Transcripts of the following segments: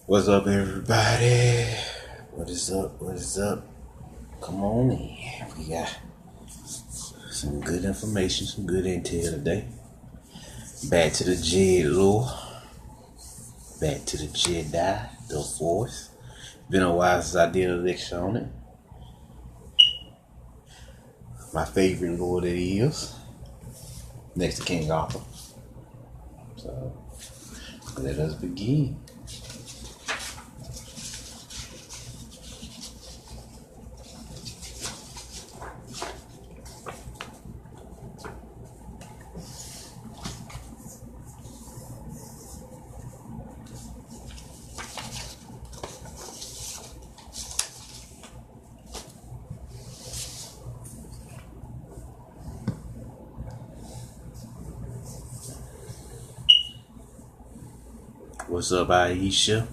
What's up, everybody? What is up? What is up? Come on in. We got some good information, some good intel today. Back to the Jedi lore. Back to the Jedi, the Force. Been a while since I did a lecture on it. My favorite lore that is. Next to King Arthur. So, let us begin. What's up, Aisha?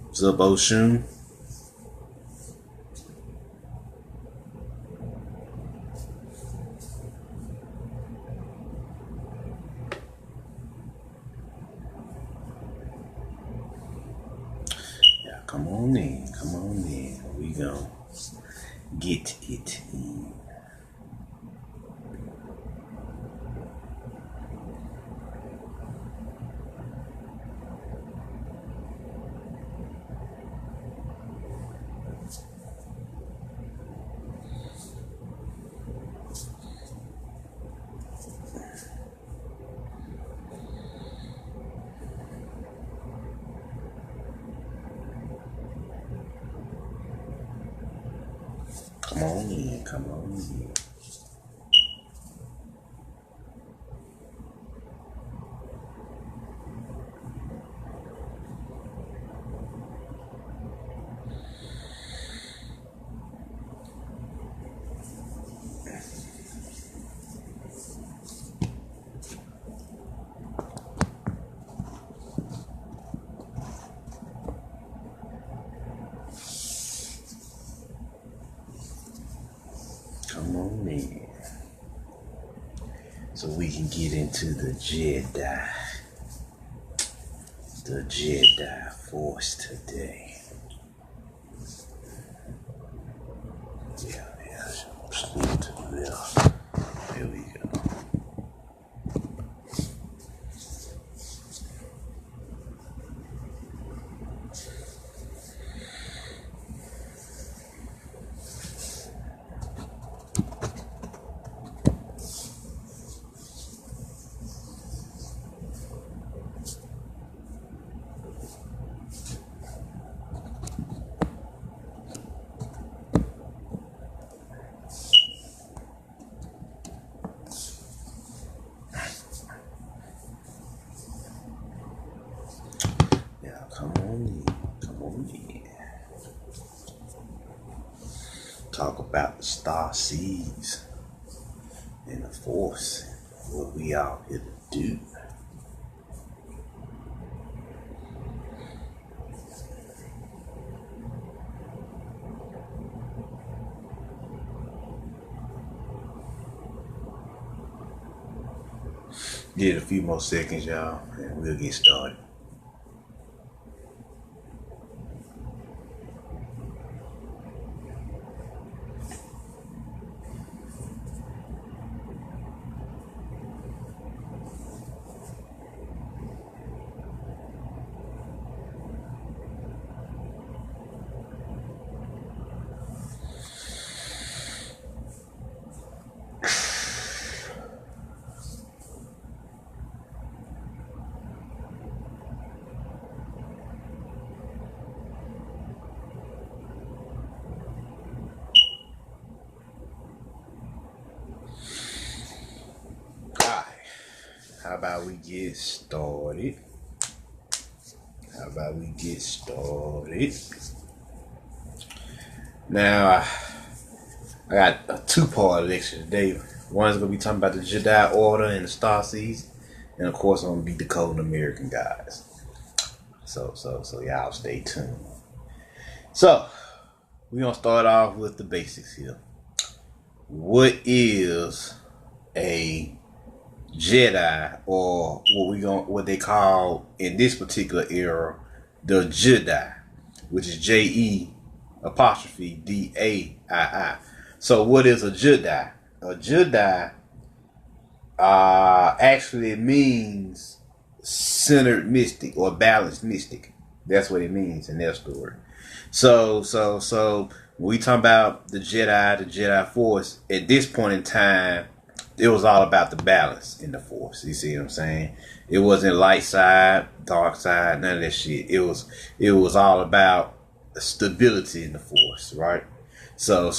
What's up, Oshun? Come on in, come on in. We gon' get it in. Come on in, come on in. Come on in. So we can get into the Jedi Force today. Yeah, spin to the left. There we go. Come on in, come on in. Talk about the Starseeds and the Force, what we out here to do. Get a few more seconds, y'all, and we'll get started. How about we get started? Now, I got a two-part lecture today. One's going to be talking about the Jedi Order and the Starseeds. And of course, I'm gonna be decoding American guys. So y'all stay tuned. So we're gonna start off with the basics here. What is a Jedi, or what they call in this particular era the Jed'aii, which is Jed'aii. So what is a Jed'aii? A Jed'aii actually means centered mystic or balanced mystic. That's what it means in their story. So when we talk about the Jedi Force, at this point in time, it was all about the balance in the Force. You see what I'm saying? It wasn't light side, dark side, none of that shit. It was all about stability in the Force, right? So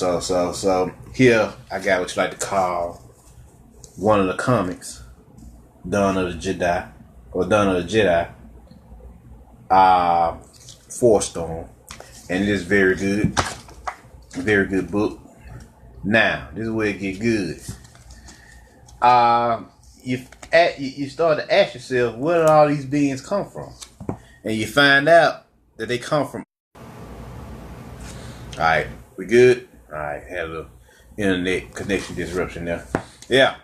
here I got what you like to call one of the comics, Dawn of the Jedi, Force Storm, and it is very good book. Now this is where it get good. You start to ask yourself, where did all these beings come from? And you find out that they come from. All right, we good? All right, had a internet connection disruption there. Yeah.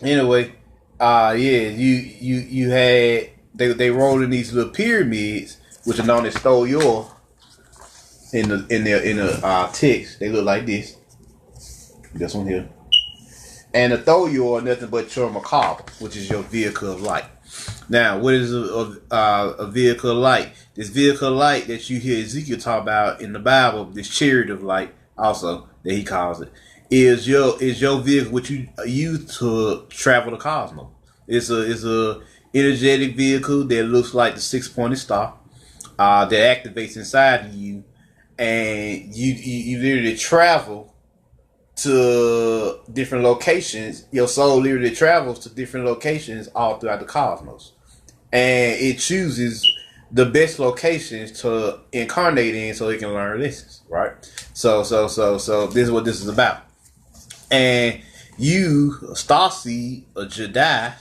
Anyway, you had they rolled in these little pyramids, which are known as Stoyor. In the text, they look like this. This one here. And the Thoyor are nothing but your macabre, which is your vehicle of light. Now, what is a vehicle of light? This vehicle of light that you hear Ezekiel talk about in the Bible, this chariot of light, also that he calls it, is your vehicle which you use to travel the cosmos. It's a energetic vehicle that looks like the 6-pointed star that activates inside of you, and you literally travel to different locations. Your soul literally travels to different locations all throughout the cosmos, and it chooses the best locations to incarnate in so it can learn lessons, right? So this is what this is about. And you, Starseed, a Jedi,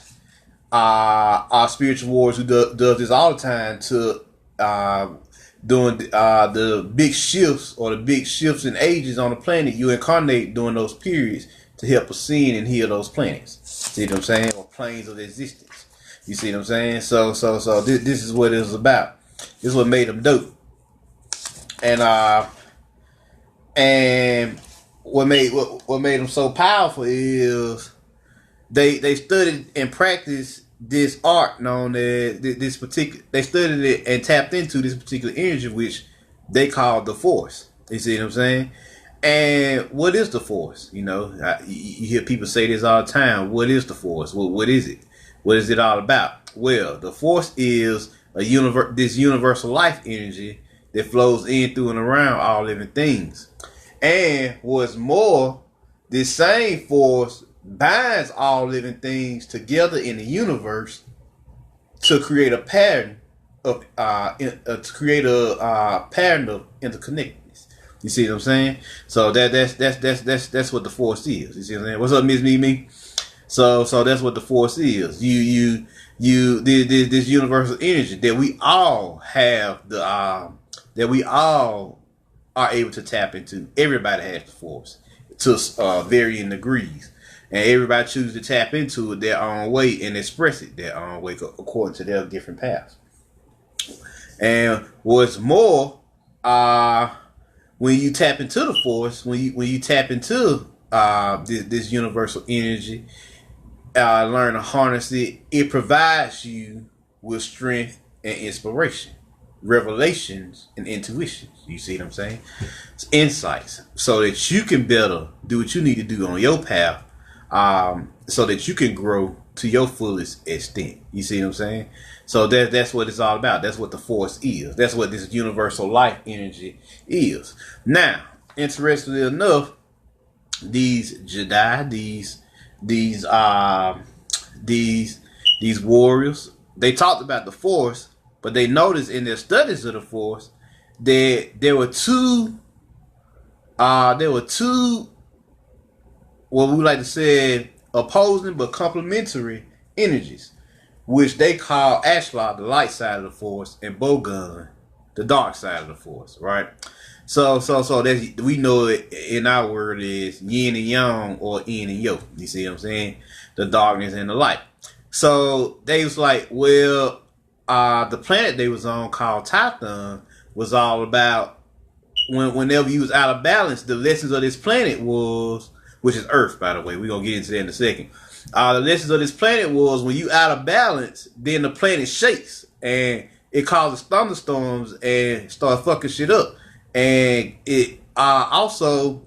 are spiritual warriors who does this all the time to doing the big shifts in ages on the planet. You incarnate during those periods to help ascend and heal those planets. See what I'm saying? Or planes of existence. You see what I'm saying? So this is what it was about. This is what made them dope. And what made them so powerful is they studied and practiced this art known as this particular. They studied it and tapped into this particular energy, which they call the Force. You see what I'm saying? And what is the Force? You know, you hear people say this all the time. What is the Force? What is it? What is it all about? Well, the Force is this universal life energy that flows in, through, and around all living things. And what's more, this same Force binds all living things together in the universe to create a pattern of interconnectedness. You see what I'm saying? So that's what the Force is. You see what I'm saying? What's up, Miss Mimi? So that's what the Force is. This universal energy that we all have that we all are able to tap into. Everybody has the Force to varying degrees. And everybody chooses to tap into it their own way and express it their own way according to their different paths. And what's more, when you tap into the Force, when you tap into this universal energy, learn to harness it, it provides you with strength and inspiration, revelations and intuitions. You see what I'm saying? It's insights, so that you can better do what you need to do on your path. So that you can grow to your fullest extent. You see what I'm saying? So that's what it's all about. That's what the Force is. That's what this universal life energy is. Now, interestingly enough, these Jedi, these warriors, they talked about the Force, but they noticed in their studies of the Force that there were two what we like to say opposing but complementary energies. which they call Ashlar the light side of the Force, and Bogun the dark side of the Force, right? So that's, we know it in our word is yin and yang, or yin and yo. You see what I'm saying? The darkness and the light. So they was like, well, the planet they was on called Tython was all about whenever you was out of balance, the lessons of this planet was, which is Earth, by the way. We're going to get into that in a second. The lessons of this planet was when you out of balance, then the planet shakes and it causes thunderstorms and start fucking shit up. And it also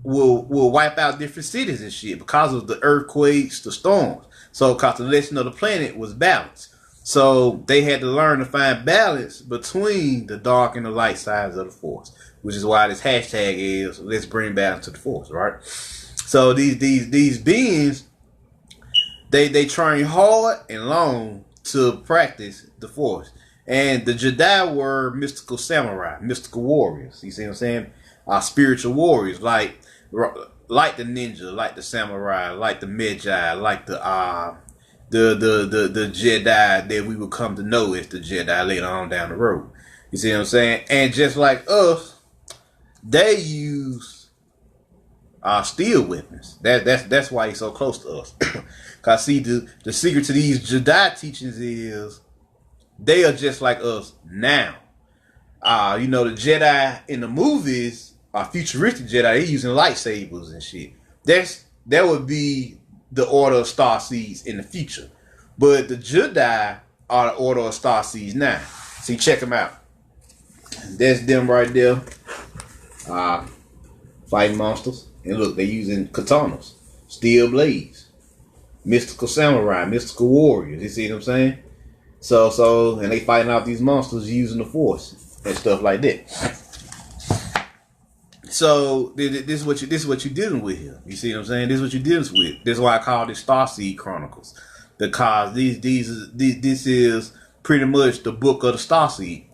will wipe out different cities and shit because of the earthquakes, the storms. So, because the lesson of the planet was balance. So, they had to learn to find balance between the dark and the light sides of the Force, which is why this hashtag is, let's bring balance to the Force, right? So, these beings, they train hard and long to practice the Force. And the Jedi were mystical samurai, mystical warriors. You see what I'm saying? Spiritual warriors, like the ninja, like the samurai, like the Magi, like the Jedi that we would come to know as the Jedi later on down the road. You see what I'm saying? And just like us, they use steel weapons. That's why he's so close to us. Cause see, the secret to these Jedi teachings is they are just like us now. You know, the Jedi in the movies are futuristic Jedi. They're using lightsabers and shit. That would be the order of Starseeds in the future. But the Jedi are the order of Starseeds now. See, check them out. That's them right there. Fighting monsters. And look, they're using katanas, steel blades, mystical samurai, mystical warriors. You see what I'm saying? So, and they fighting out these monsters using the Force and stuff like that. So this is what you're dealing with here. You see what I'm saying? This is what you're dealing with. This is why I call this Starseed Chronicles, because this is pretty much the book of the Starseed.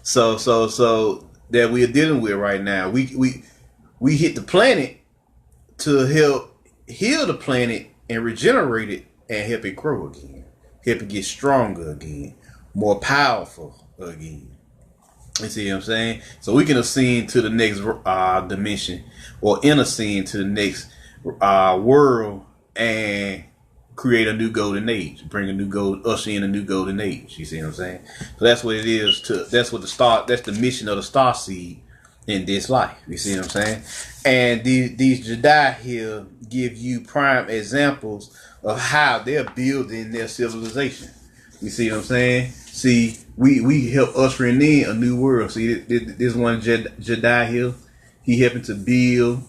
So that we are dealing with right now. We hit the planet to help heal the planet and regenerate it and help it grow again, help it get stronger again, more powerful again. You see what I'm saying? So we can ascend to the next dimension, or ascend to the next world and create a new golden age, usher in a new golden age. You see what I'm saying? So that's what it is. That's the mission of the Starseed in this life. You see what I'm saying? And these Jedi here give you prime examples of how they're building their civilization. You see what I'm saying? See, we help ushering in a new world. See, this one Jedi here, he helping to build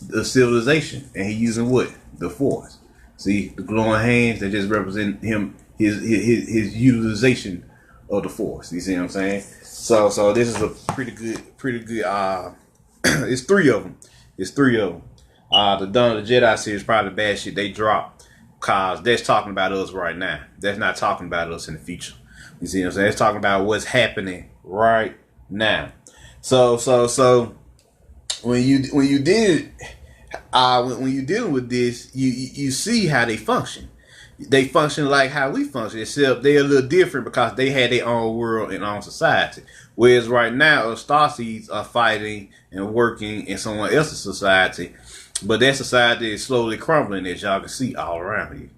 the civilization, and he using what? The Force. See, the glowing hands that just represent him, his utilization of the Force. You see what I'm saying? So this is a pretty good. It's three of them. The Dawn of the Jedi series, probably the bad shit they dropped, cause that's talking about us right now. That's not talking about us in the future. You see what I'm saying? It's talking about what's happening right now. So when you dealing with this, you see how they function. They function like how we function, except they're a little different because they had their own world and own society. Whereas right now, Starseeds are fighting and working in someone else's society, but that society is slowly crumbling, as y'all can see all around you.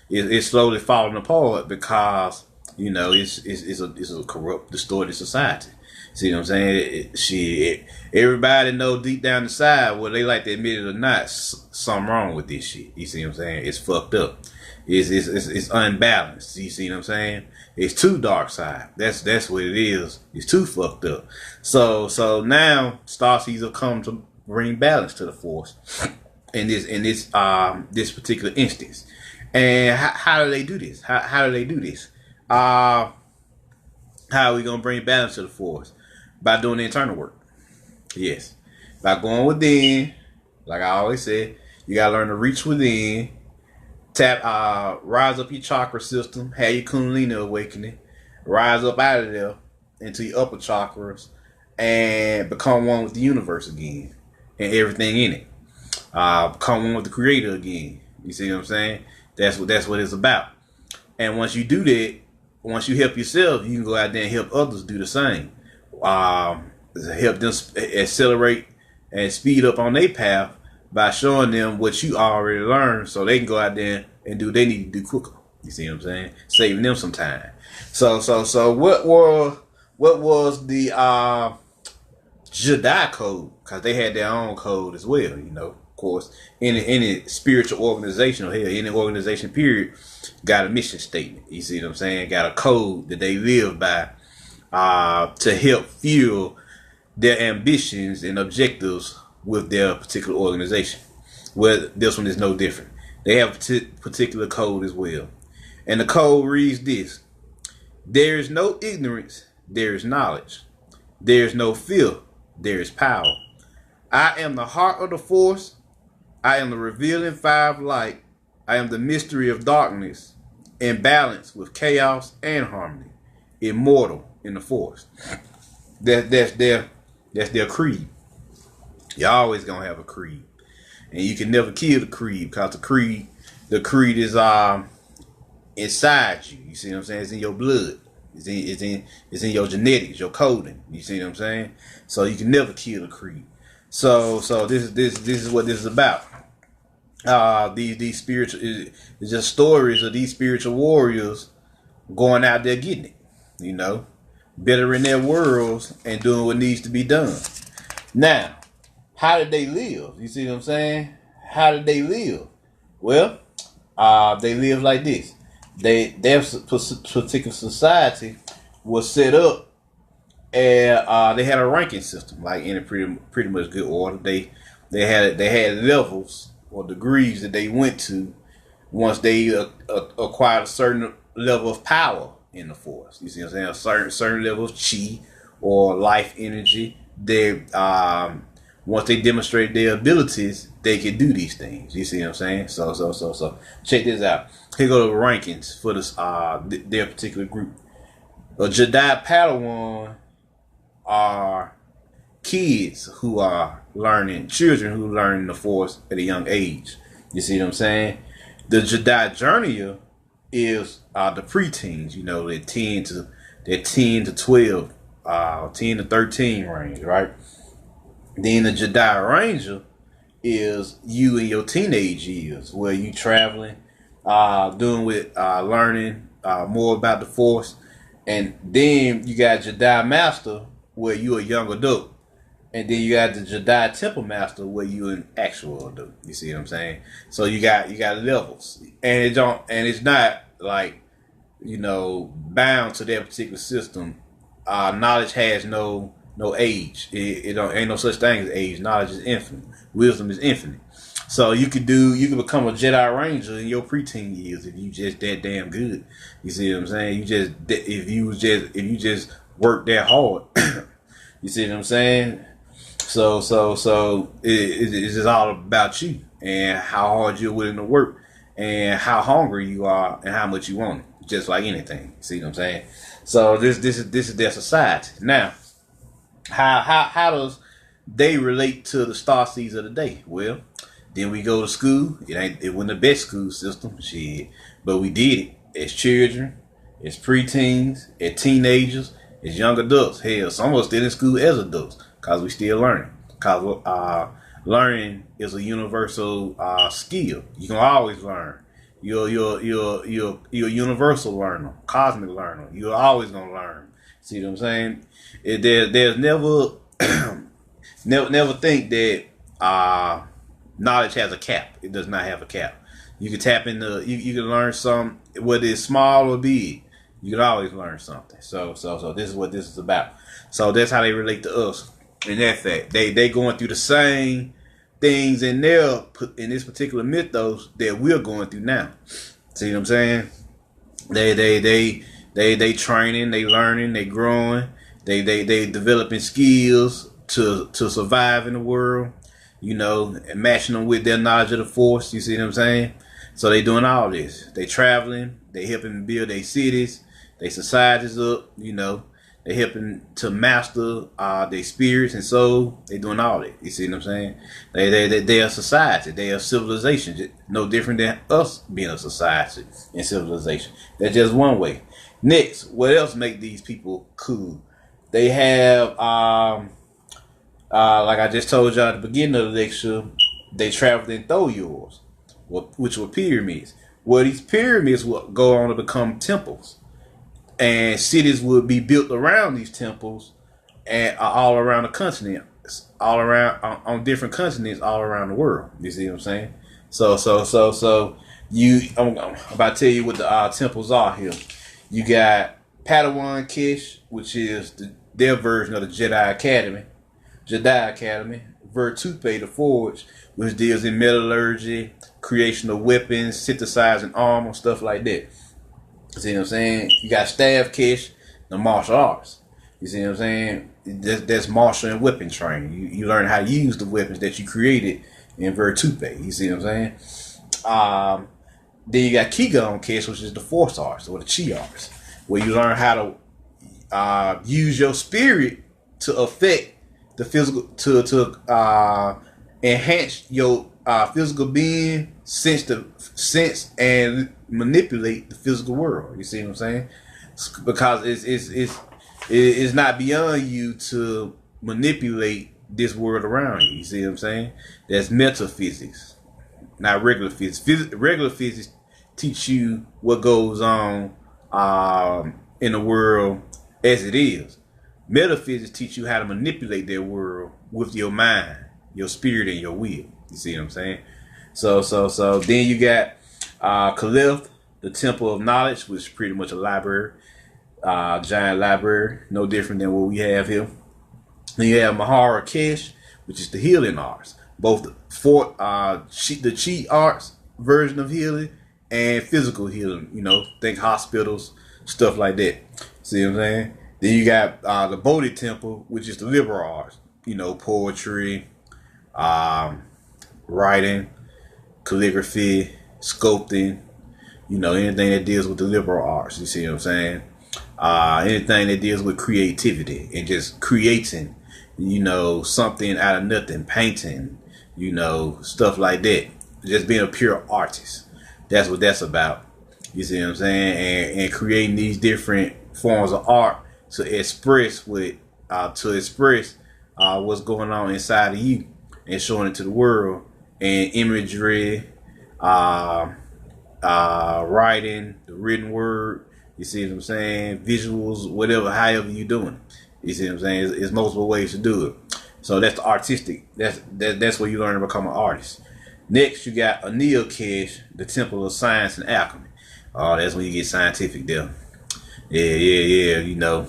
It's slowly falling apart because, you know, it's a corrupt, distorted society. See what I'm saying? Everybody know deep down inside, whether they like to admit it or not, something wrong with this shit. You see what I'm saying? It's fucked up. It's unbalanced. You see what I'm saying? It's too dark side. That's what it is. It's too fucked up. So now Starseeds have come to bring balance to the Force in this particular instance. And how do they do this? How do they do this? How are we gonna bring balance to the Force? By doing the internal work. Yes. By going within, like I always said, you gotta learn to reach within. Rise up your chakra system, have your Kundalini awakening, rise up out of there into your upper chakras, and become one with the universe again and everything in it. Become one with the Creator again. You see what I'm saying? That's what it's about. And once you do that, once you help yourself, you can go out there and help others do the same. Help them accelerate and speed up on their path by showing them what you already learned, so they can go out there and do what they need to do quicker. You see what I'm saying? Saving them some time. So what was the Jedi Code? Because they had their own code as well. You know, of course, any spiritual organization, or hell, any organization period, got a mission statement. You see what I'm saying? Got a code that they live by to help fuel their ambitions and objectives with their particular organization. Well, this one is no different. They have a particular code as well. And the code reads this: there is no ignorance, there is knowledge. There is no fear, there is power. I am the heart of the force. I am the revealing fire of light. I am the mystery of darkness, in balance with chaos and harmony, immortal in the force. That's their creed. You're always gonna have a creed, and you can never kill the creed, because the creed is inside you. You see what I'm saying? It's in your blood. It's in your genetics, your coding. You see what I'm saying? So you can never kill the creed. So this is what this is about. These spiritual, it's just stories of these spiritual warriors going out there getting it. You know, bettering their worlds and doing what needs to be done. Now, how did they live? You see what I'm saying? How did they live? Well, they live like this. Their particular society was set up, and they had a ranking system, like in a pretty much good order. They had levels or degrees that they went to once they acquired a certain level of power in the force. You see what I'm saying? A certain level of chi or life energy. They once they demonstrate their abilities, they can do these things. You see what I'm saying? So check this out. Here go the rankings for this their particular group. A Jedi Padawan are kids who are learning, children who learn the Force at a young age. You see what I'm saying? The Jedi Journeyer is the preteens. You know, they're 10 to 12, 10 to 13 range, right? Then the Jedi Ranger is you in your teenage years, where you traveling, doing with learning more about the Force. And then you got Jedi Master, where you a young adult. And then you got the Jedi Temple Master, where you an actual adult. You see what I'm saying? So you got levels. And it's not like, you know, bound to that particular system. Knowledge has no age. It ain't no such thing as age. Knowledge is infinite. Wisdom is infinite. So you could become a Jedi Ranger in your preteen years if you just that damn good. You see what I'm saying? If you just work that hard. You see what I'm saying? So it's just all about you and how hard you're willing to work and how hungry you are and how much you want it. Just like anything. See what I'm saying? So this is their society. Now, how does they relate to the Starseeds of the day? Well, then we go to school. It wasn't the best school system, shit, but we did it as children, as preteens, as teenagers, as young adults. Hell, some of us still in school as adults because we still learning. Because learning is a universal skill. You can always learn. You're a universal learner, cosmic learner. You're always gonna learn. See what I'm saying? There's never never think that knowledge has a cap. It does not have a cap. You can tap into you can learn some, whether it's small or big. You can always learn something. So this is what this is about. So that's how they relate to us. In that fact, they going through the same things in this particular mythos that we're going through now. See what I'm saying? They training, they learning, they growing, they developing skills to survive in the world, you know, and matching them with their knowledge of the Force. You see what I'm saying? So they doing all this. They traveling, they helping build their cities, their societies up, you know. They helping to master their spirits and soul. They doing all that. You see what I'm saying? They are society. They are civilization. No different than us being a society and civilization. That's just one way. Next, what else make these people cool? They have like I just told y'all at the beginning of the lecture, they traveled in Thoyors, which were pyramids. Well, these pyramids will go on to become temples, and cities would be built around these temples, and all around the continent, all around on different continents, all around the world. You see what I'm saying? So I'm about to tell you what the temples are here. You got Padawan Kish, which is their version of the Jedi Academy. Virtupe the Forge, which deals in metallurgy, creation of weapons, synthesizing armor, stuff like that. You see what I'm saying? You got Staff Kish, the martial arts. You see what I'm saying? That's martial and weapon training. You learn how to use the weapons that you created in Virtupe. You see what I'm saying? Then you got Kigon Kish, which is the Force arts or the Chi arts, where you learn how to use your spirit to affect the physical, to enhance your physical being, sense and manipulate the physical world. You see what I'm saying? Because it's not beyond you to manipulate this world around you. You see what I'm saying? That's metaphysics, not regular physics. Regular physics teach you what goes on in the world as it is. Metaphysics teach you how to manipulate their world with your mind, your spirit, and your will. You see what I'm saying? So then you got Caliph, the Temple of Knowledge, which is pretty much a library, giant library, no different than what we have here. Then you have Mahara Kesh, which is the healing arts, both the Chi arts version of healing and physical healing. You know, think hospitals, stuff like that. See what I'm saying? Then you got the Bodhi Temple, which is the liberal arts. You know, poetry, writing, calligraphy, sculpting. You know, anything that deals with the liberal arts. You see what I'm saying? Anything that deals with creativity and just creating, you know, something out of nothing, painting, you know, stuff like that. Just being a pure artist. That's what that's about. You see what I'm saying? And creating these different forms of art to express what's going on inside of you and showing it to the world. And imagery, writing, the written word. You see what I'm saying? Visuals, whatever, however you doing. You see what I'm saying? It's multiple ways to do it. So that's the artistic. That's where you learn to become an artist. Next, you got Anil Kesh, the Temple of Science and Alchemy. Oh, that's when you get scientific there. Yeah. You know,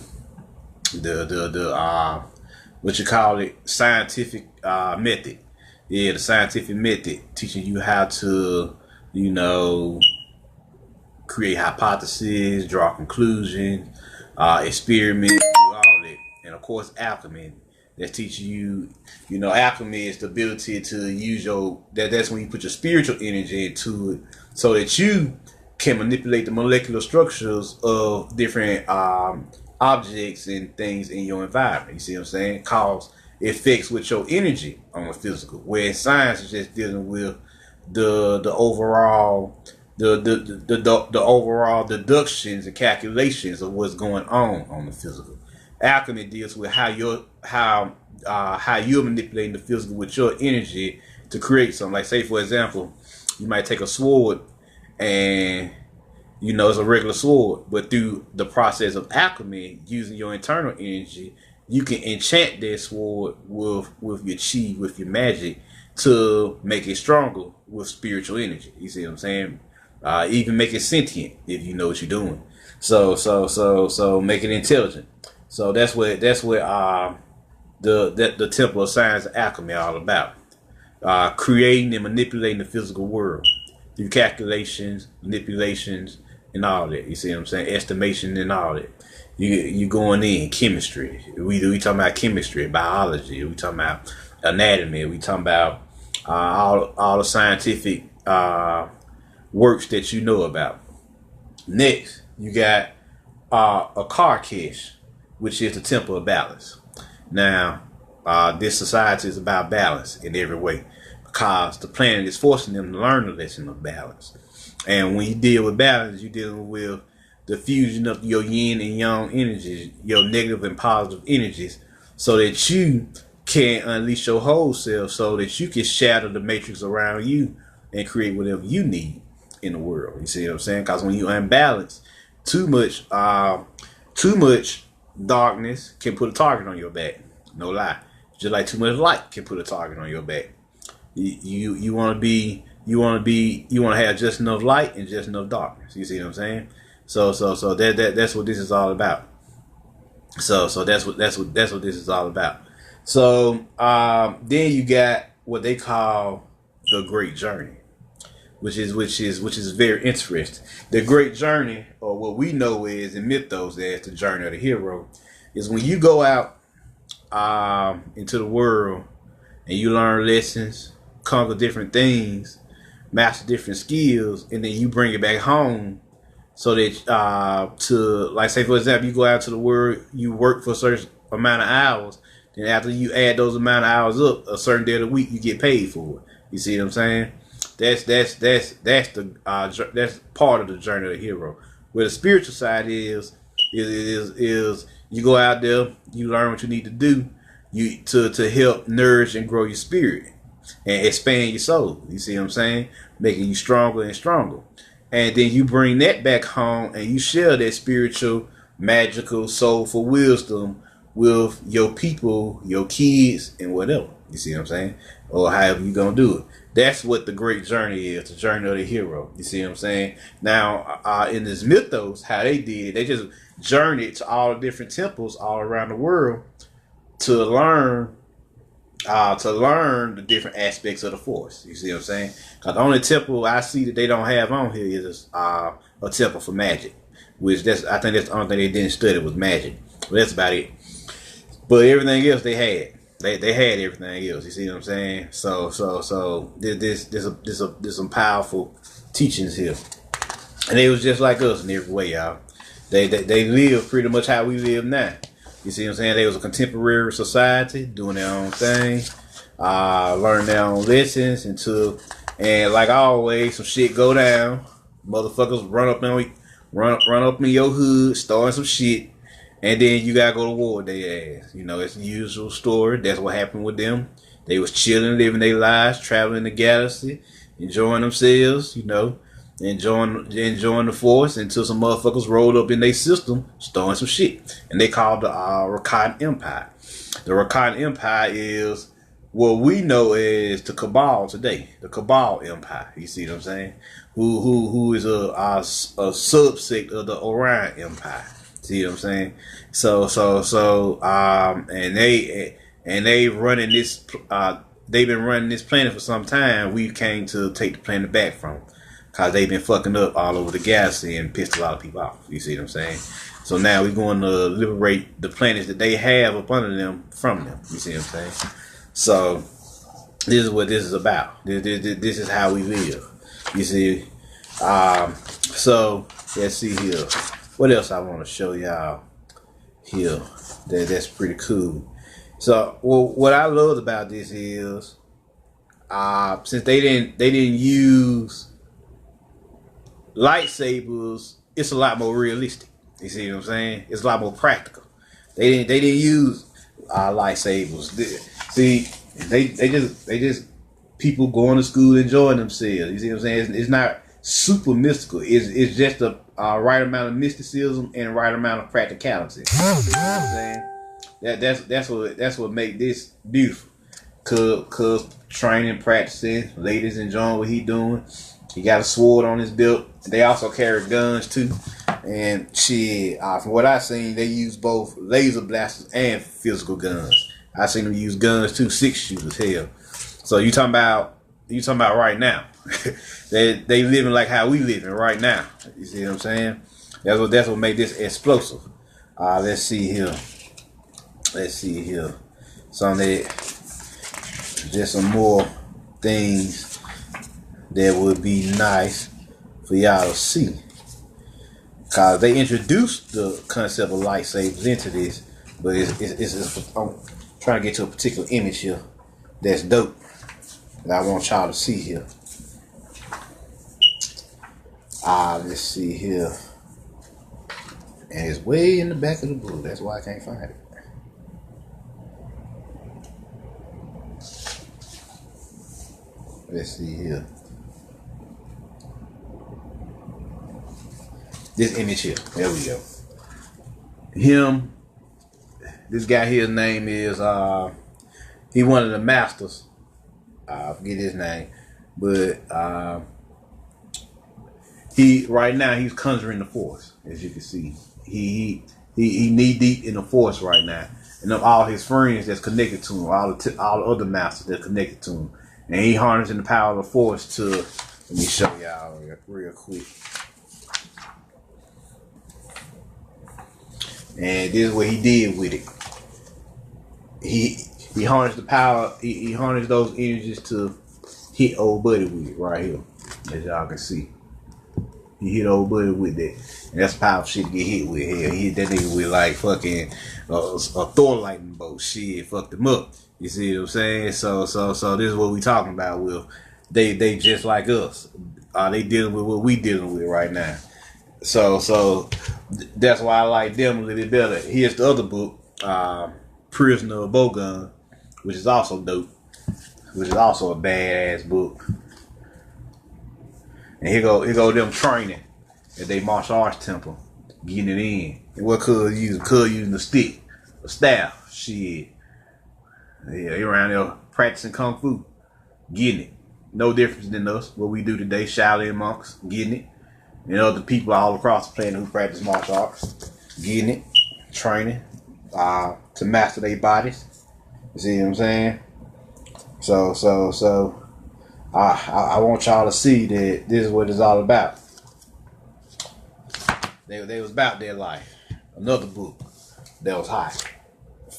the what you call it, scientific method. Yeah, the scientific method, teaching you how to, you know, create hypotheses, draw conclusions, experiment, do all that. And of course, alchemy. That's teaching you, you know, alchemy is the ability to use that's when you put your spiritual energy into it so that you can manipulate the molecular structures of different objects and things in your environment. You see what I'm saying? Cause effects with your energy on the physical. Where science is just dealing with the overall the overall deductions and calculations of what's going on the physical. Alchemy deals with how you're manipulating the physical with your energy to create something. Like, say for example, you might take a sword and, you know, it's a regular sword, but through the process of alchemy, using your internal energy, you can enchant that sword with your chi, with your magic, to make it stronger with spiritual energy. You see what I'm saying? Even make it sentient if you know what you're doing. So make it intelligent. So that's what the Temple of Science and Alchemy all about. Creating and manipulating the physical world through calculations, manipulations, and all that. You see what I'm saying? Estimation and all that. You going in chemistry. We talking about chemistry, biology. We talking about anatomy. We talking about all the scientific works that you know about. Next, you got a Karkesh. which is the temple of balance. Now, this society is about balance in every way, because the planet is forcing them to learn the lesson of balance. And when you deal with balance, you're dealing with the fusion of your yin and yang energies, your negative and positive energies, so that you can unleash your whole self, so that you can shatter the matrix around you and create whatever you need in the world. You see what I'm saying? Because when you unbalance, too much darkness can put a target on your back. No lie. Just like too much light can put a target on your back. You want to have just enough light and just enough darkness. You see what I'm saying? So that's what this is all about. So that's what this is all about. So then you got what they call the Great Journey, which is very interesting. The Great Journey, or what we know is in mythos as the journey of the hero, is when you go out into the world and you learn lessons, conquer different things, master different skills, and then you bring it back home. So that like say for example, you go out to the world, you work for a certain amount of hours, then after you add those amount of hours up, a certain day of the week you get paid for it. You see what I'm saying? That's part of the journey of the hero. Where the spiritual side is you go out there, you learn what you need to do, to help nourish and grow your spirit and expand your soul. You see what I'm saying? Making you stronger and stronger. And then you bring that back home and you share that spiritual, magical, soulful wisdom with your people, your kids, and whatever. You see what I'm saying? Or however you gonna do it. That's what the Great Journey is, the journey of the hero. You see what I'm saying? Now, in this mythos, how they did it, they just journeyed to all the different temples all around the world to learn the different aspects of the Force. You see what I'm saying? Because the only temple I see that they don't have on here is a temple for magic, which I think that's the only thing they didn't study was magic. But that's about it. But everything else they had. They had everything else. You see what I'm saying? So there's some powerful teachings here, and they was just like us in every way, y'all. They live pretty much how we live now. You see what I'm saying? They was a contemporary society doing their own thing, learning their own lessons, and like always, some shit go down. Motherfuckers run up in your hood, starting some shit. And then you gotta go to war with their ass. You know, it's the usual story. That's what happened with them. They was chilling, living their lives, traveling the galaxy, enjoying themselves, you know, enjoying the Force until some motherfuckers rolled up in their system, starting some shit. And they called the Rakatan Empire. The Rakatan Empire is what we know as the Cabal today. The Cabal Empire. You see what I'm saying? Who is a subsect of the Orion Empire. See what I'm saying? So and they running this. They've been running this planet for some time. We came to take the planet back from them because they've been fucking up all over the galaxy and pissed a lot of people off. You see what I'm saying? So now we're going to liberate the planets that they have up under them from them. You see what I'm saying? So this is what this is about. This is how we live. You see? So let's see here. What else I want to show y'all here that's pretty cool. So, well, what I loved about this is since they didn't use lightsabers, it's a lot more realistic. You see what I'm saying? It's a lot more practical. They didn't use lightsabers. They just people going to school enjoying themselves. You see what I'm saying? It's not super mystical. It's just a right amount of mysticism and right amount of practicality. You know what I'm saying? That's what make this beautiful. Cause training, practicing, ladies enjoying what he doing. He got a sword on his belt. They also carry guns too. And shit, from what I seen, they use both laser blasters and physical guns. I seen them use guns too, 6 shooters. Hell. So you talking about right now? they living like how we living right now. You see what I'm saying? That's what made this explosive. Let's see here. Just some more things that would be nice for y'all to see. Cause they introduced the concept of lightsabers into this But I'm trying to get to a particular image here that's dope that I want y'all to see here. Let's see here. And it's way in the back of the book. That's why I can't find it. Let's see here. This image here. There we go. Him. This guy here, his name is he one of the masters. I forget his name, but he right now he's conjuring the force, as you can see. He knee deep in the force right now, and of all his friends that's connected to him, all the other masters that's connected to him, and he harnessing the power of the force to. Let me show y'all real quick. And this is what he did with it. He harnessed the power. He harnessed those energies to hit old buddy with it right here, as y'all can see. He hit old buddy with that, and that's powerful shit to get hit with. Hell, he hit that nigga with like fucking a Thor lightning bolt. Shit, fucked him up. You see what I'm saying? So this is what we talking about. With they just like us. They dealing with what we dealing with right now. So that's why I like them a little bit better. Here's the other book, Prisoner of Bogun, which is also dope, which is also a badass book. And here go them training at they martial arts temple, getting it in. And what Cud using the stick, a staff, shit. Yeah, he around there practicing kung fu, getting it. No difference than us, what we do today, Shaolin monks, getting it. And other people all across the planet who practice martial arts, getting it, training to master their bodies. You see what I'm saying? So I want y'all to see that this is what it's all about. They was about their life. Another book that was hot.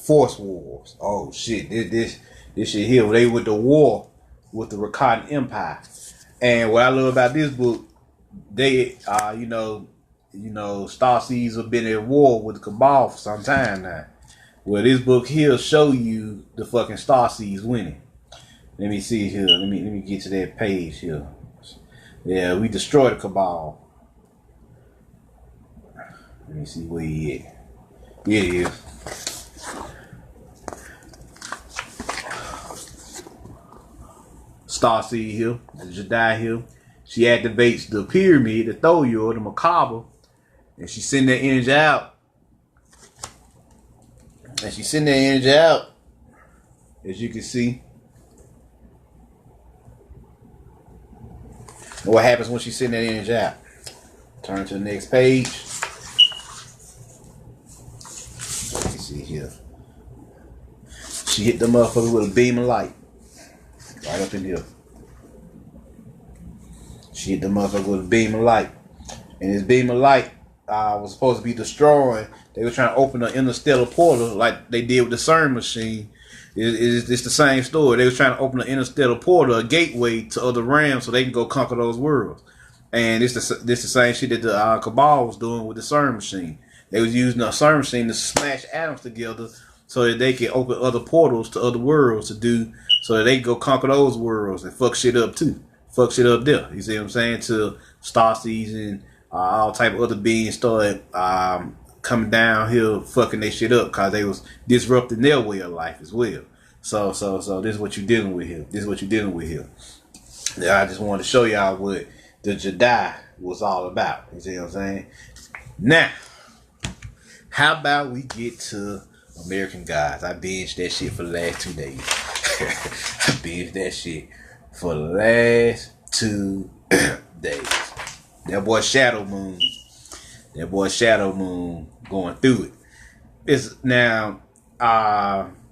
Force Wars. Oh shit, this shit here. They went to war with the Rakatan Empire. And what I love about this book, they Starseeds have been at war with the Cabal for some time now. Well, this book here show you the fucking Starseeds winning. Let me see here. Let me get to that page here. Yeah, we destroyed the Cabal. Let me see where he at. Here he is. Starseed here, the Jed'aii here. She activates the pyramid, the Thoyor, the Macabre, and she send that energy out. And she send that energy out, as you can see. And what happens when she send that energy out? Turn to the next page. Let me see here. She hit the motherfucker with a beam of light. Right up in here. She hit the motherfucker with a beam of light. And this beam of light was supposed to be destroying. They were trying to open an interstellar portal like they did with the CERN machine. It's the same story. They was trying to open an interstellar portal, a gateway to other realms so they can go conquer those worlds. And this the same shit that the Cabal was doing with the CERN machine. They was using a CERN machine to smash atoms together so that they can open other portals to other worlds to do, so that they can go conquer those worlds and fuck shit up too. Fuck shit up there. You see what I'm saying? To Starseeds and all type of other beings started coming down here fucking their shit up because they was disrupting their way of life as well. So this is what you're dealing with here. This is what you're dealing with here. Yeah, I just wanted to show y'all what the Jed'aii was all about. You see what I'm saying? Now, how about we get to American Gods? I binged that shit for the last 2 days. I binged that shit for the last 2 days. That boy Shadowmoon going through it. It's now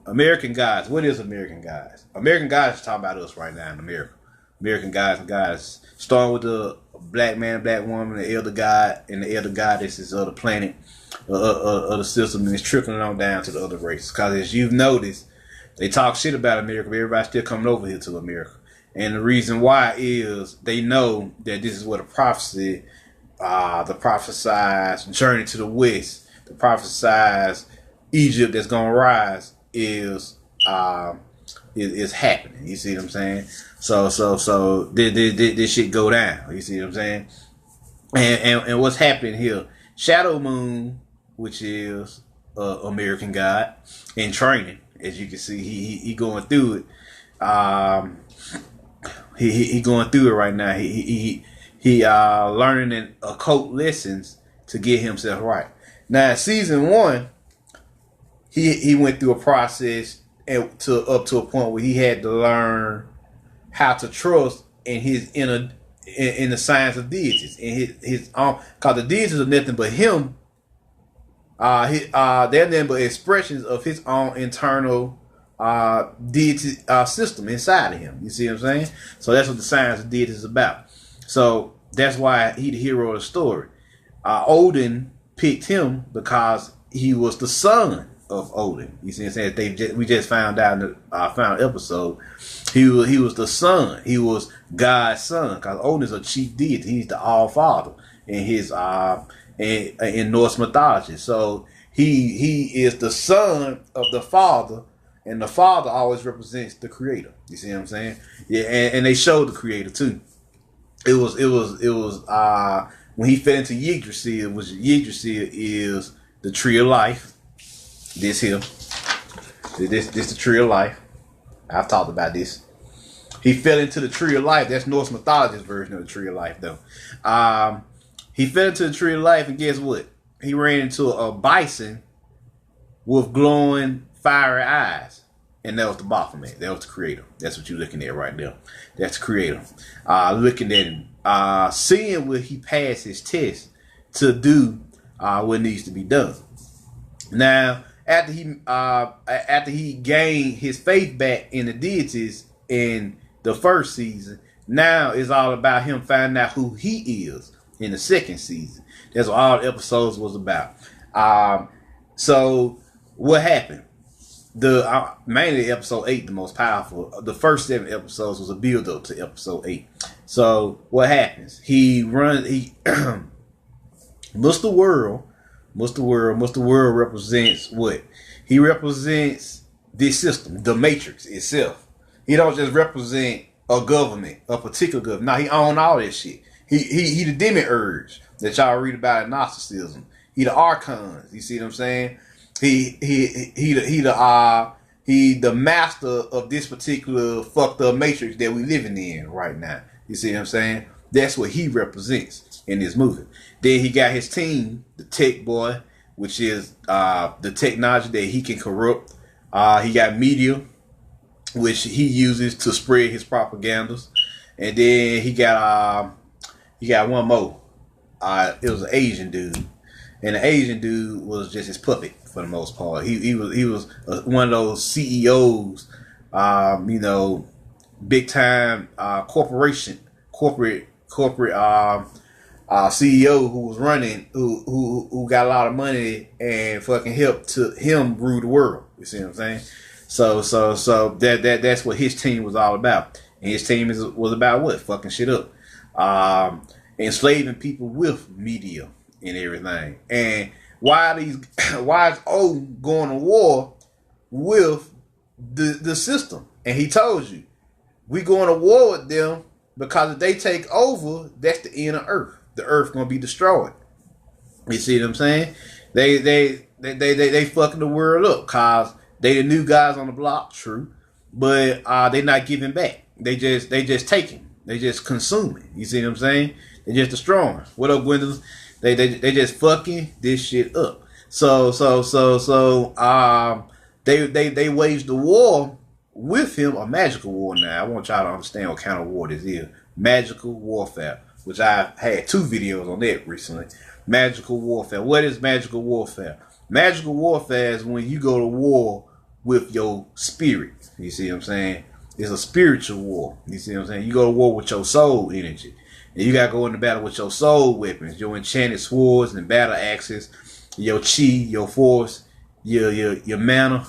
American Gods. What is American Gods? American Gods is talking about us right now in America. American Gods and Gods, starting with the black man, black woman, the elder god, and the elder goddesses of the planet, of the system, and it's trickling on down to the other races. Because as you've noticed, they talk shit about America, but everybody's still coming over here to America. And the reason why is they know that this is what a prophecy, the prophesized journey to the west, the prophesized Egypt that's gonna rise is happening. You see what I'm saying? So this shit go down. You see what I'm saying? And what's happening here? Shadowmoon, which is American God in training, as you can see, he going through it. He going through it right now. He learning occult lessons to get himself right. Now, season 1, he went through a process up to a point where he had to learn how to trust in his inner in the science of deities, in his own, because the deities are nothing but him. They're nothing but expressions of his own internal deity system inside of him. You see what I'm saying? So that's what the science of deities is about. So that's why he the hero of the story. Odin picked him because he was the son of Odin. You see what I'm saying? We just found out in the final episode. He was the son. He was God's son, because Odin is a chief deity. He's the All Father in his in Norse mythology. So he is the son of the Father, and the Father always represents the Creator. You see what I'm saying? Yeah, and they showed the Creator too. It was when he fell into Yggdrasil, which Yggdrasil is the tree of life. This here. This the tree of life. I've talked about this. He fell into the tree of life. That's Norse mythology's version of the tree of life, though. He fell into the tree of life, and guess what? He ran into a bison with glowing fiery eyes. And that was the Baphomet. That was the Creator. That's what you're looking at right there. That's the Creator. Looking at him. Seeing where he passed his test to do what needs to be done. Now, after he gained his faith back in the deities in the first season, now it's all about him finding out who he is in the second season. That's what all the episodes was about. So what happened? Mainly episode 8, the most powerful. The first 7 episodes was a build up to episode 8. So what happens? He Mr. World represents what? He represents this system, the Matrix itself. He don't just represent a government, a particular government. Now he own all that shit. He the demiurge that y'all read about in Gnosticism. He the archons. You see what I'm saying? He the master of this particular fucked up matrix that we living in right now. You see what I'm saying? That's what he represents in this movie. Then he got his team, the Tech Boy, which is the technology that he can corrupt. He got media, which he uses to spread his propagandas. And then he got one more. It was an Asian dude, and the Asian dude was just his puppet for the most part. He was one of those CEOs, big time corporate CEO who was running, who got a lot of money and fucking helped to him rule the world. You see what I'm saying? So that's what his team was all about. And his team was about what? Fucking shit up. Enslaving people with media and everything. And why is O going to war with the system? And he told you, we going to war with them because if they take over, that's the end of Earth. The Earth gonna be destroyed. You see what I'm saying? They fucking the world up because they the new guys on the block, true, but they not giving back. They just taking. They just consuming. You see what I'm saying? They just destroying. What up, Gwendolyn? They just fucking this shit up. So they waged the war with him, a magical war. Now I want y'all to understand what kind of war this is. Magical warfare, which I had 2 videos on that recently. Magical warfare. What is magical warfare? Magical warfare is when you go to war with your spirit. You see what I'm saying? It's a spiritual war. You see what I'm saying? You go to war with your soul energy. And you gotta go into battle with your soul weapons, your enchanted swords and battle axes, your chi, your force, your mana,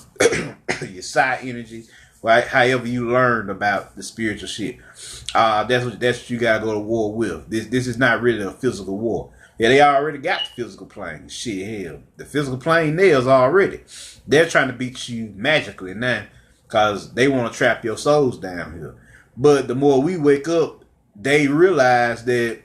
your psi energy, right? However you learned about the spiritual shit. That's what you gotta go to war with. This is not really a physical war. Yeah, they already got the physical plane. Shit, hell, the physical plane there's already. They're trying to beat you magically now because they want to trap your souls down here. But the more we wake up, they realize that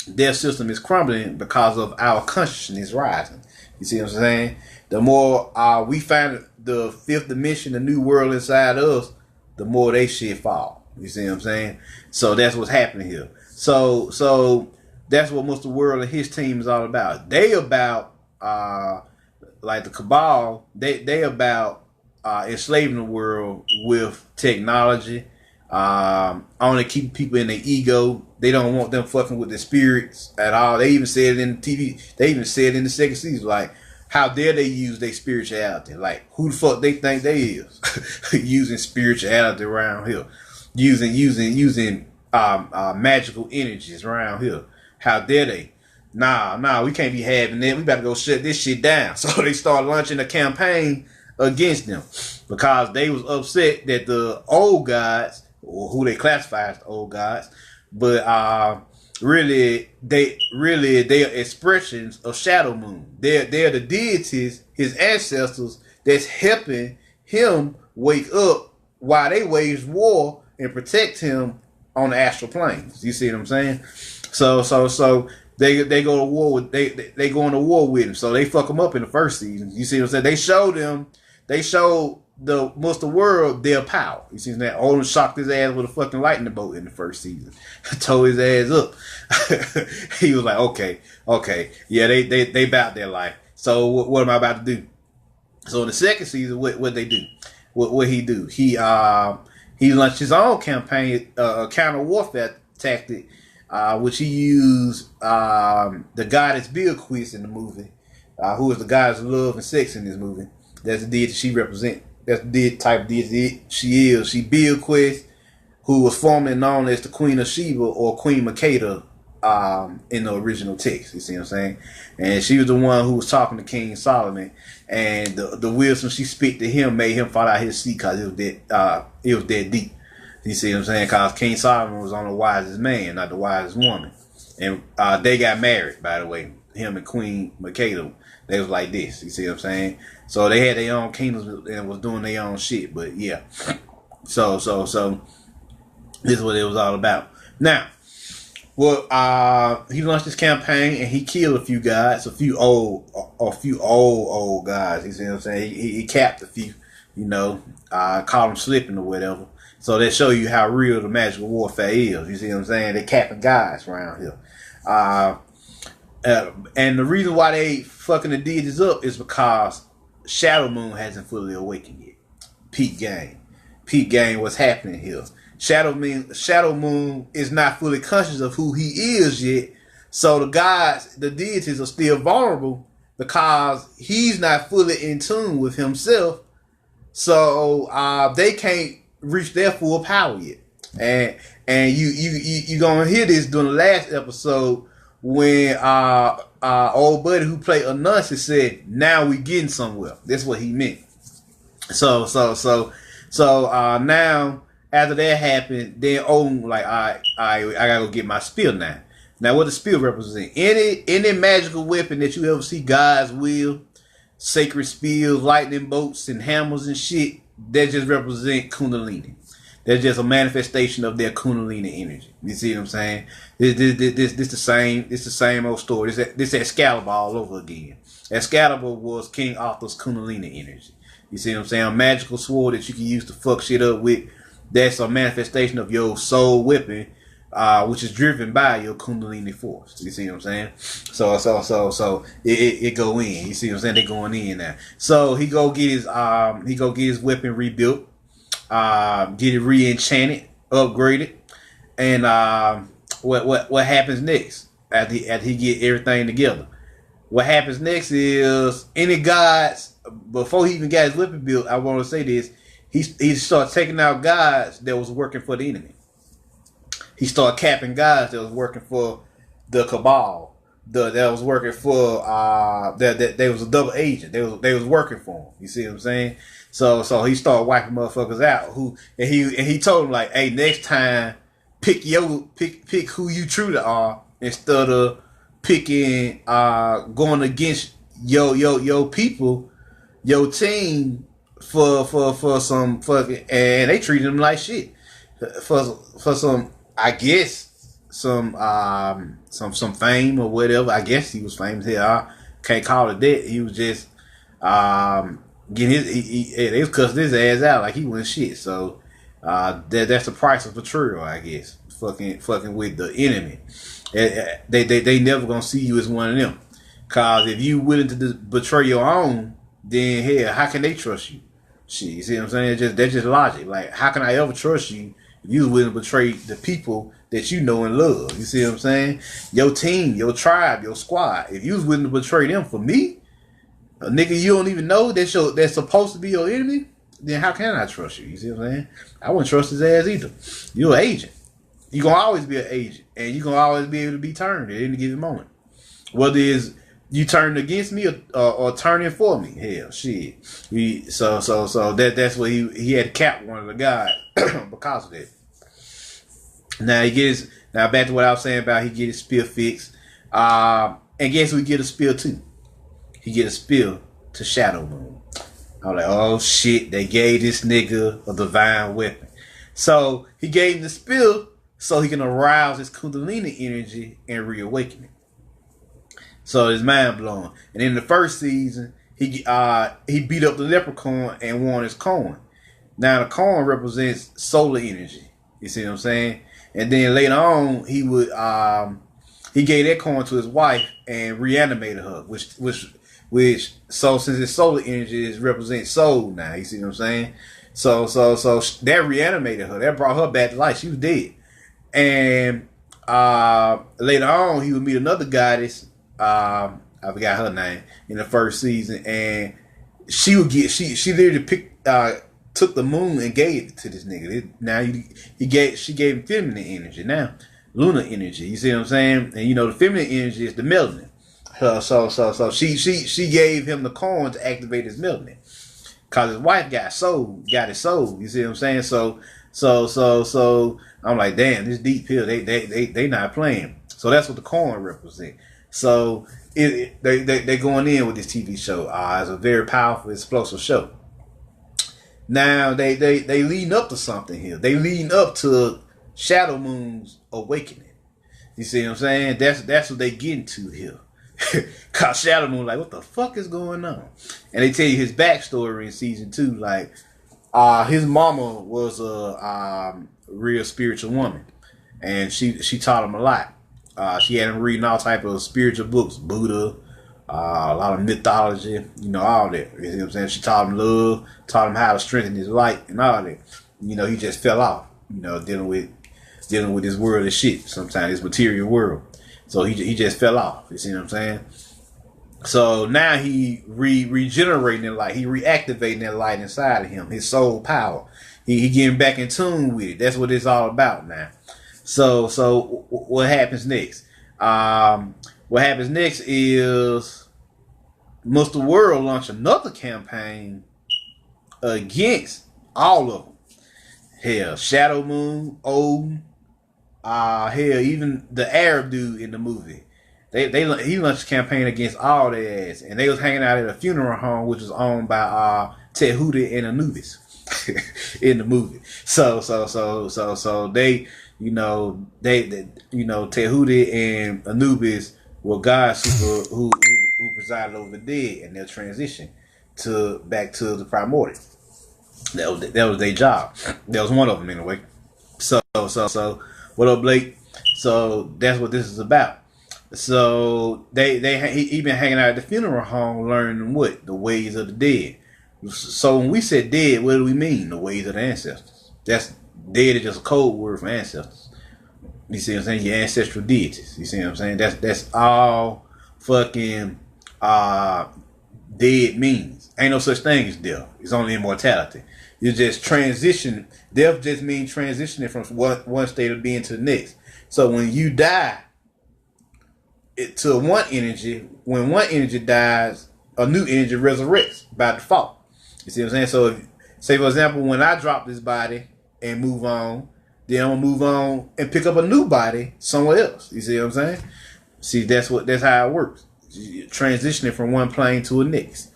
their system is crumbling because of our consciousness rising. You see what I'm saying? The more we find the fifth dimension, the new world inside us, the more they shit fall. You see what I'm saying? So that's what's happening here. So that's what Mr. World and his team is all about. They about like the Cabal. They about enslaving the world with technology. Only keep people in their ego. They don't want them fucking with their spirits at all. They even said it in the TV. They even said it in the second season, like, how dare they use their spirituality? Like, who the fuck they think they is? Using spirituality around here. Using magical energies around here. How dare they? Nah, we can't be having that. We better go shut this shit down. So they start launching a campaign against them because they was upset that the old gods, or who they classify as the old gods, but really they are expressions of Shadowmoon. They're the deities, his ancestors, that's helping him wake up while they wage war and protect him on the astral planes. You see what I'm saying? So they go to war with they go into war with him. So they fuck him up in the first season. You see what I'm saying? They showed the Mr. World their power. You see that? Odin shocked his ass with a fucking lightning bolt in the first season. Tore his ass up. He was like, okay, yeah, they about their life. So what am I about to do? So in the second season, what they do? What he do? He launched his own campaign, counter warfare tactic, which he used the goddess Bilquis in the movie, who is the goddess of love and sex in this movie. That's the deity she represents. That's the type of deity she is. She Bilquis, who was formerly known as the Queen of Sheba or Queen Makeda in the original text. You see what I'm saying? And she was the one who was talking to King Solomon, and the wisdom she speak to him made him fall out his seat because it was that deep. You see what I'm saying? Because King Solomon was on the wisest man, not the wisest woman. And they got married, by the way. Him and Queen Makeda, they was like this. You see what I'm saying? So they had their own kingdoms and was doing their own shit. But yeah. So this is what it was all about. Now, well, he launched this campaign and he killed a few guys, a few old guys. You see what I'm saying? He capped a few, caught them slipping or whatever. So they show you how real the magical warfare is. You see what I'm saying? They capping guys around here. And the reason why they fucking the deities up is because Shadowmoon hasn't fully awakened yet. Peak game, what's happening here? Shadowmoon is not fully conscious of who he is yet. So the gods, the deities are still vulnerable because he's not fully in tune with himself. So they can't reach their full power yet. And you gonna hear this during the last episode when old buddy who played Anansi said, "Now we getting somewhere." That's what he meant. So now after that happened, then Odin like, I gotta go get my spear now. Now what does spear represent? Any magical weapon that you ever see guys wield, sacred spears, lightning bolts, and hammers and shit, that just represent Kundalini. That's just a manifestation of their Kundalini energy. You see what I'm saying? This the same old story. This Excalibur all over again. Excalibur was King Arthur's Kundalini energy. You see what I'm saying? A magical sword that you can use to fuck shit up with. That's a manifestation of your soul weapon, which is driven by your Kundalini force. You see what I'm saying? So it go in. You see what I'm saying? They going in now. So he go get his weapon rebuilt. Get it re-enchanted, upgraded, and what happens next after he get everything together? What happens next is any gods before he even got his weapon built. I want to say this: he started taking out gods that was working for the enemy. He started capping guys that was working for the Cabal, that was working for that they was a double agent. They was working for him. You see what I'm saying? So he started wiping motherfuckers out. He told him like, hey, next time pick who you truly are instead of picking, going against your people, your team for some fucking, and they treated him like shit for some, I guess some fame or whatever. I guess he was famous here. I can't call it that. He was just getting they was cussing his ass out like he wasn't shit. So that's the price of betrayal, I guess. Fucking with the enemy. They never gonna see you as one of them. Cause if you willing to betray your own, then hell, how can they trust you? Shit, you see what I'm saying? That's just logic. Like, how can I ever trust you if you willing to betray the people that you know and love? You see what I'm saying? Your team, your tribe, your squad. If you was willing to betray them for me, a nigga you don't even know that's supposed to be your enemy, then how can I trust you? You see what I'm saying? I wouldn't trust his ass either. You're an agent. You're gonna always be an agent, and you're gonna always be able to be turned at any given moment. Whether it's you turning against me or turning for me, hell, shit. So that's what he had to cap one of the guys because of that. Now back to what I was saying about he get his spear fixed, and guess who get a spear too? He get a spear to Shadowmoon. I was like, oh shit, they gave this nigga a divine weapon. So he gave him the spear so he can arouse his Kundalini energy and reawaken it. So it's mind blowing. And in the first season, he beat up the leprechaun and won his coin. Now the coin represents solar energy. You see what I'm saying? And then later on, he gave that coin to his wife and reanimated her, which so since it's solar energy, it represents soul now. You see what I'm saying? So that reanimated her. That brought her back to life. She was dead. And later on, he would meet another goddess. I forgot her name in the first season, and she literally took the moon and gave it to this nigga. She gave him feminine energy now, lunar energy. You see what I'm saying? And you know the feminine energy is the melanin. So she gave him the coin to activate his melanin, cause his wife got his soul. You see what I'm saying? So I'm like, damn, this deep pill, they not playing. So that's what the coin represent. So they going in with this TV show. It's a very powerful, explosive show. Now they leading up to something here. They leading up to Shadowmoon's awakening. You see what I'm saying? That's what they getting to here. Cause Shadowmoon like, what the fuck is going on? And they tell you his backstory in season 2. Like, his mama was a real spiritual woman, and she taught him a lot. She had him reading all type of spiritual books, Buddha, a lot of mythology, you know, all that. You see what I'm saying? She taught him love, taught him how to strengthen his light and all that. You know, he just fell off, you know, dealing with this world of shit sometimes, this material world. So he just fell off. You see what I'm saying? So now he regenerating that light. He reactivating that light inside of him, his soul power. He getting back in tune with it. That's what it's all about now. So what happens next? What happens next is must the world launch another campaign against all of them. Hell, Shadowmoon, Odin, hell, even the Arab dude in the movie. He launched a campaign against all their ass, and they was hanging out at a funeral home which was owned by Tehuti and Anubis in the movie. So they, Tehuti and Anubis were gods who presided over the dead, and they'll transition back to the primordial. That was their job. That was one of them anyway. So what up, Blake? So that's what this is about. So he been hanging out at the funeral home learning what? The ways of the dead. So when we said dead, what do we mean? The ways of the ancestors. That's dead is just a code word for ancestors. You see what I'm saying? Your ancestral deities. You see what I'm saying? That's all fucking dead means. Ain't no such thing as death. It's only immortality. You just transition. Death just means transitioning from one state of being to the next. So when you die to one energy, when one energy dies, a new energy resurrects by default. You see what I'm saying? So say for example, when I drop this body and move on, then I'm gonna move on and pick up a new body somewhere else. You see what I'm saying? See, that's how it works. Transitioning from one plane to the next.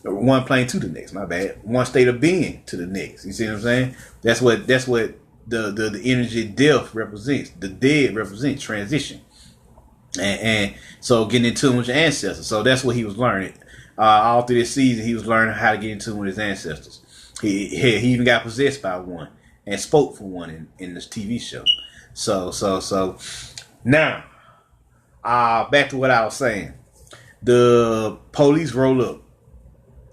One plane to the next, my bad. One state of being to the next. You see what I'm saying? That's what the energy of death represents. The dead represents transition. And so getting in tune with your ancestors. So that's what he was learning. All through this season, he was learning how to get in tune with his ancestors. He even got possessed by one and spoke for one in this TV show. So now, back to what I was saying. The police roll up.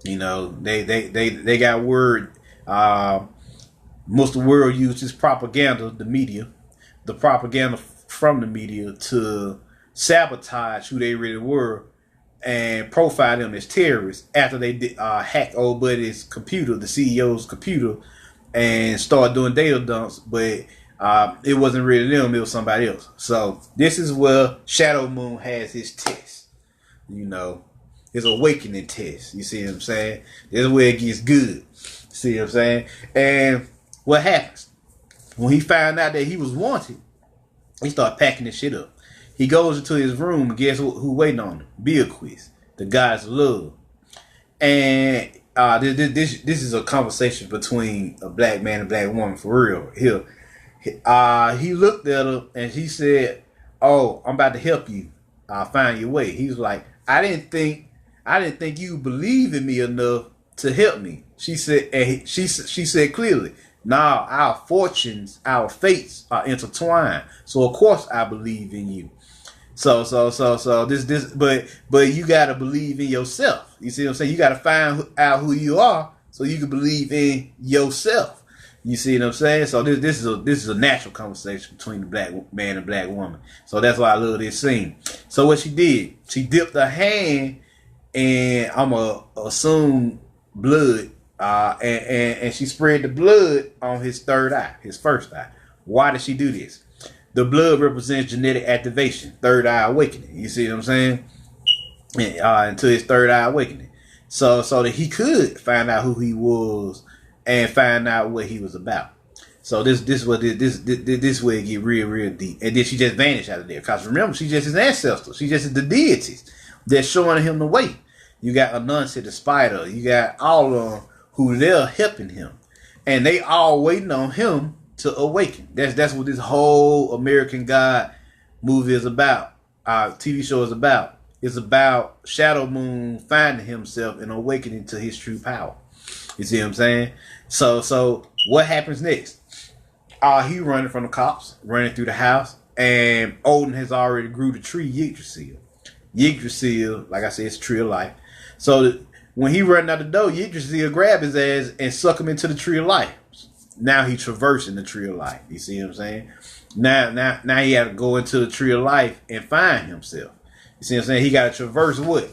You know, they got word. Most of the world uses propaganda, the propaganda from the media to sabotage who they really were and profile them as terrorists after they hack old buddy's computer, the CEO's computer, and start doing data dumps. But it wasn't really them; it was somebody else. So this is where Shadowmoon has his test. You know, his awakening test. You see what I'm saying? This is where it gets good. See what I'm saying? And what happens when he found out that he was wanted? He started packing this shit up. He goes into his room and guess who waiting on him? Bilquis, the goddess of love. And this is a conversation between a black man and a black woman for real. Here, he looked at her and he said, "Oh, I'm about to help you. Find your way." He was like, "I didn't think you believed in me enough to help me." She said, and she said clearly, "Nah, our fortunes, our fates are intertwined. So of course I believe in you." So but you gotta believe in yourself. You see what I'm saying? You gotta find out who you are so you can believe in yourself. You see what I'm saying? So this is a natural conversation between the black man and black woman. So that's why I love this scene. So what she did, she dipped her hand and I'ma assume blood, and she spread the blood on his third eye, his first eye. Why did she do this? The blood represents genetic activation, third eye awakening. You see what I'm saying? And, into his third eye awakening. So that he could find out who he was and find out what he was about. So this where it get real deep. And then she just vanished out of there. Because remember, she just his ancestors. She just the deities that's showing him the way. You got Anansi the spider. You got all of them who they're helping him. And they all waiting on him to awaken. That's what this whole American God movie is about. TV show is about. It's about Shadowmoon finding himself and awakening to his true power. You see what I'm saying? So what happens next? He running from the cops, running through the house, and Odin has already grew the tree Yggdrasil. Yggdrasil, like I said, it's a tree of life. So when he running out the door, Yggdrasil grab his ass and suck him into the tree of life. Now he traversing the tree of life. You see what I'm saying? Now he had to go into the tree of life and find himself. You see what I'm saying? He got to traverse what?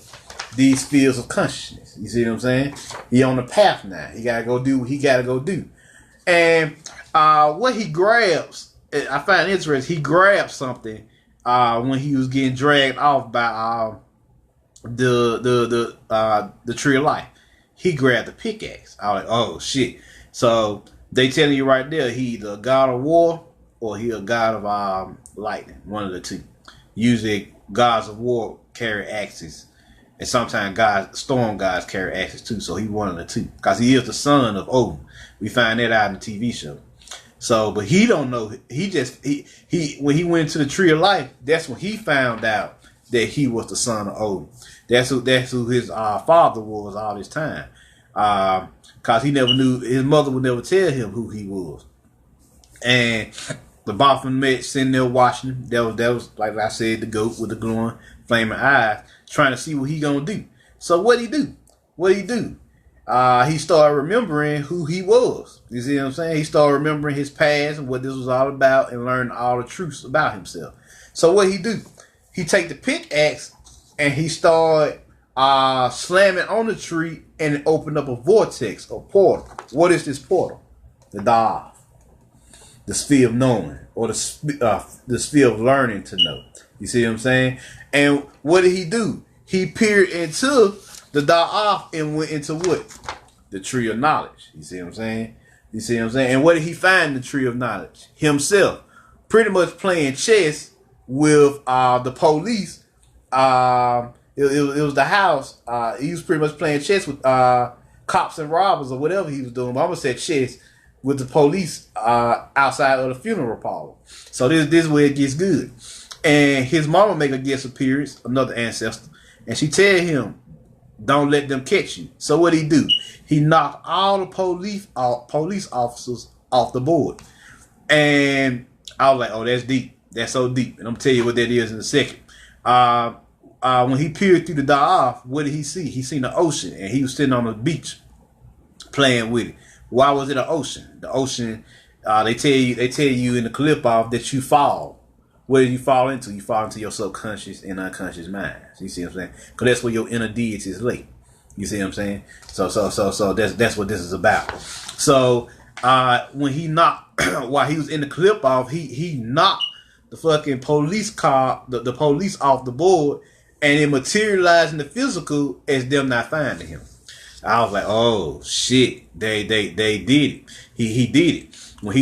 These fields of consciousness. You see what I'm saying? He on the path now. He got to go do what he got to go do. And what he grabs, I find interesting. He grabbed something when he was getting dragged off by the tree of life. He grabbed the pickaxe. I was like, oh shit. So they telling you right there, he either a god of war or he a god of lightning. One of the two. Usually gods of war carry axes. And sometimes storm gods carry axes too. So he one of the two. Because he is the son of Odin. We find that out in the TV show. So, but he don't know. He when he went to the tree of life, that's when he found out that he was the son of Odin. That's who his father was all this time. Cause he never knew, his mother would never tell him who he was. And the Baphomet sitting there watching him. That was like I said, the goat with the glowing, flaming eyes, trying to see what he gonna do. So what he do? He started remembering who he was. You see what I'm saying? He started remembering his past and what this was all about and learning all the truths about himself. So what he do? He take the pickaxe and he started slamming on the tree and it opened up a vortex, a portal. What is this portal? The Da'af. The sphere of knowing, or the sphere of learning to know. You see what I'm saying? And what did he do? He peered into the Da'af and went into what? The tree of knowledge. You see what I'm saying? And what did he find in the tree of knowledge? Himself. Pretty much playing chess with the police it was the house. He was pretty much playing chess with cops and robbers or whatever he was doing. But I almost said chess with the police outside of the funeral parlor. So this is where it gets good. And his mama make a guest appearance, another ancestor, and she tell him, "Don't let them catch you." So what he do? He knocked all the police officers off the board. And I was like, "Oh, that's deep. That's so deep." And I'm gonna tell you what that is in a second. When he peered through the Da'af, what did he see? He seen the ocean, and he was sitting on the beach playing with it. Why was it an ocean? The ocean, they tell you in the clip off that you fall. What did you fall into? You fall into your subconscious and unconscious minds. You see what I'm saying? Because that's where your inner deities lay. You see what I'm saying? So that's what this is about. So when he knocked, while he was in the clip off, he knocked the fucking police car, the police off the board, and it materialized in the physical as them not finding him. I was like, oh shit, they did it. He did it. When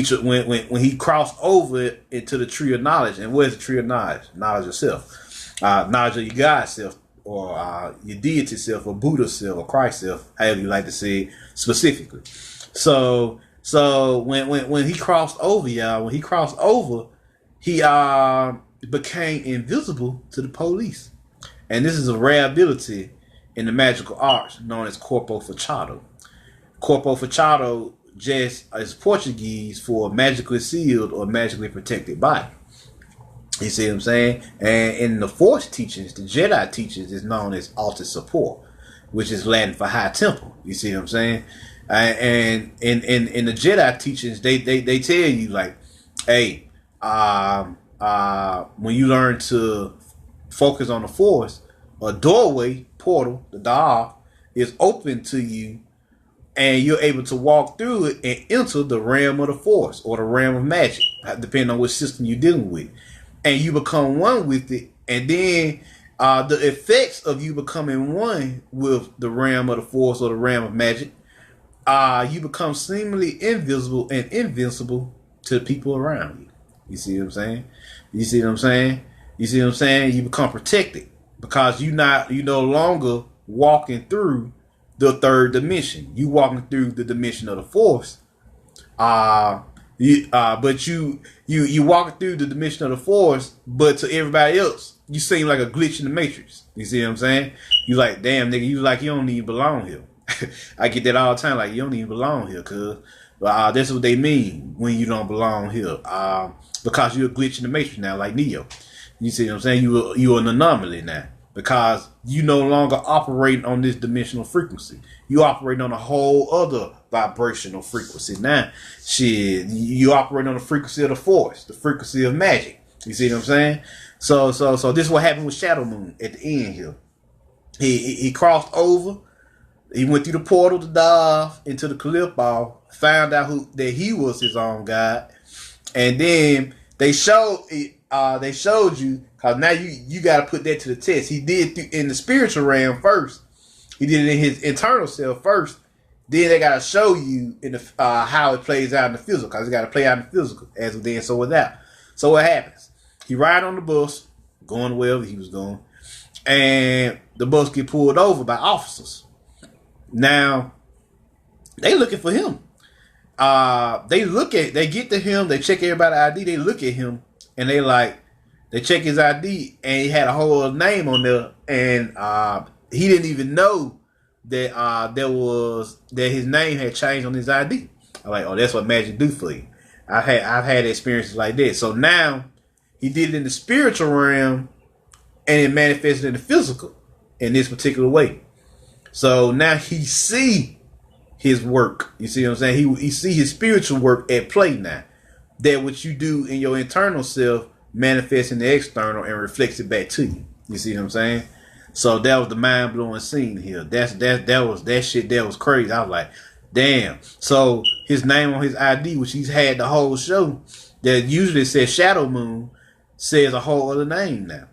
he crossed over into the tree of knowledge. And where's the tree of knowledge? Knowledge of self. Knowledge of your God self, or your deity self, or Buddha self, or Christ self, however you like to say it specifically. So when he crossed over, y'all, he became invisible to the police. And this is a rare ability in the magical arts known as corpo fechado. Corpo fechado just is Portuguese for magically sealed or magically protected body. You see what I'm saying? And in the Force teachings, the Jedi teachings is known as altar support, which is Latin for high temple. You see what I'm saying? And in the Jedi teachings, they tell you like, hey, when you learn to focus on the Force, a doorway, portal, the Da'af, is open to you, and you're able to walk through it and enter the realm of the Force or the realm of magic, depending on which system you're dealing with. And you become one with it, and then the effects of you becoming one with the realm of the Force or the realm of magic, you become seemingly invisible and invincible to the people around you. You see what I'm saying? You see what I'm saying? You see what I'm saying? You become protected because you no longer walking through the third dimension. You walking through the dimension of the Force. But you walking through the dimension of the Force, but to everybody else, you seem like a glitch in the Matrix. You see what I'm saying? You like, damn nigga, you like you don't even belong here. I get that all the time, like you don't even belong here, cuz. That's what they mean when you don't belong here. Because you're a glitch in the Matrix now, like Neo. You see what I'm saying? You're an anomaly now. Because you no longer operate on this dimensional frequency. You operate on a whole other vibrational frequency. Now, shit, you operate on the frequency of the Force, the frequency of magic. You see what I'm saying? So this is what happened with Shadowmoon at the end here. He crossed over. He went through the portal to dive into the cliff ball, found out that he was his own God, and then they showed you, because now you got to put that to the test. He did in the spiritual realm first. He did it in his internal self first. Then they got to show you in the how it plays out in the physical, because it got to play out in the physical as within, so without. So what happens? He ride on the bus, going wherever he was going, and the bus get pulled over by officers. Now, they looking for him. They get to him, they check everybody's ID, they look at him, and they check his ID, and he had a whole other name on there, and he didn't even know that that his name had changed on his ID. I'm like, oh, that's what magic do for you. I've had experiences like that. So now he did it in the spiritual realm, and it manifested in the physical in this particular way. So now he see his work. You see what I'm saying? He see his spiritual work at play now. That what you do in your internal self manifests in the external and reflects it back to you. You see what I'm saying? So that was the mind blowing scene here. That shit was crazy. I was like, damn. So his name on his ID, which he's had the whole show, that usually says Shadowmoon, says a whole other name now.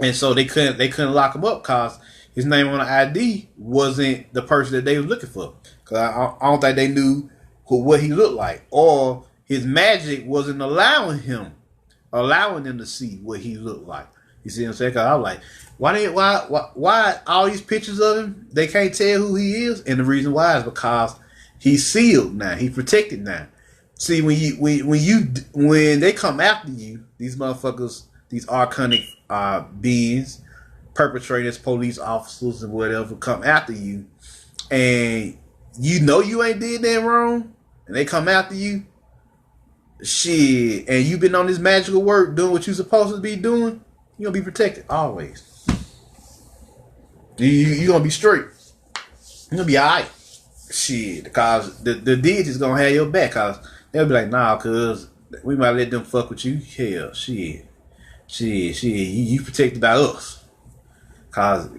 And so they couldn't lock him up because his name on the ID wasn't the person that they was looking for. Because I don't think they knew what he looked like. Or his magic wasn't allowing them to see what he looked like. You see what I'm saying? Cause I was like, why all these pictures of him? They can't tell who he is, and the reason why is because he's sealed now. He's protected now. See, when they come after you, these motherfuckers, these archonic beings, perpetrators, police officers, and whatever, come after you, and you know you ain't did that wrong, and they come after you, shit, and you been on this magical work doing what you supposed to be doing, you gonna be protected always. You gonna be straight. You gonna be alright. Shit, because the deity's gonna have your back, cause they'll be like, nah, cuz we might let them fuck with you. Hell, shit, you protected by us. Cause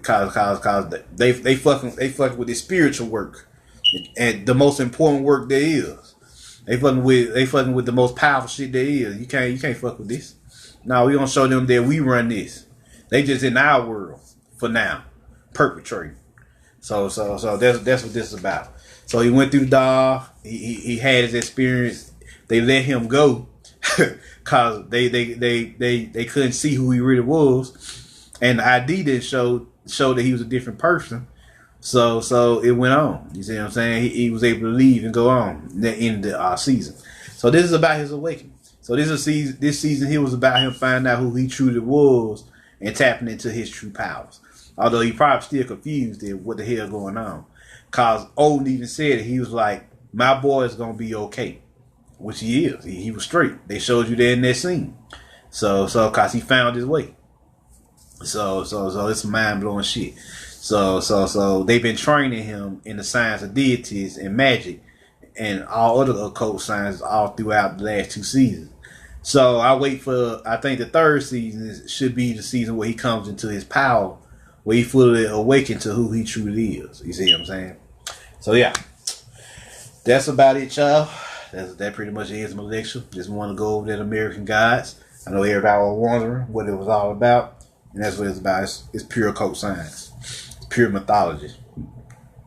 they fucking with this spiritual work, and the most important work there is. They fucking with the most powerful shit there is. You can't fuck with this. No, we gonna show them that we run this. They just in our world for now, perpetrating. So that's what this is about. So he went through the door. He had his experience. They let him go because they couldn't see who he really was, and the ID didn't show that he was a different person. So it went on. You see what I'm saying? He was able to leave and go on the end of the season. So this is about his awakening. So this season here was about him finding out who he truly was and tapping into his true powers. Although he probably still confused at what the hell going on. Cause Odin even said it. He was like, my boy is gonna be okay. Which he is. He was straight. They showed you that in that scene. So cause he found his way. So it's mind blowing shit. So they've been training him in the science of deities and magic and all other occult sciences all throughout the last 2 seasons. So I think the 3rd season should be the season where he comes into his power, where he fully awakens to who he truly is. You see what I'm saying? So yeah, that's about it, y'all. That pretty much is my lecture. Just want to go over that American Gods. I know everybody was wondering what it was all about, and that's what it's about. It's pure occult science. It's pure mythology.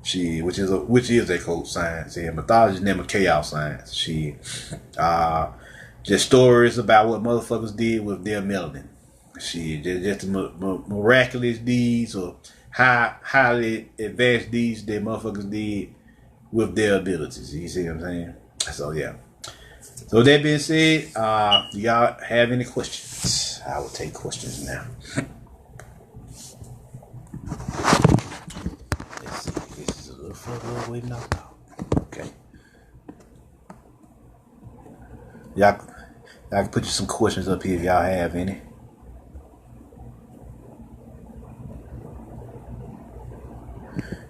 Which is a occult science. Yeah, mythology is never chaos science. Just stories about what motherfuckers did with their melanin. Just miraculous deeds or highly advanced deeds that motherfuckers did with their abilities. You see what I'm saying? So yeah. So with that being said, do y'all have any questions? I will take questions now. Let's see. This is a little further away now. Okay. Y'all can put you some questions up here if y'all have any.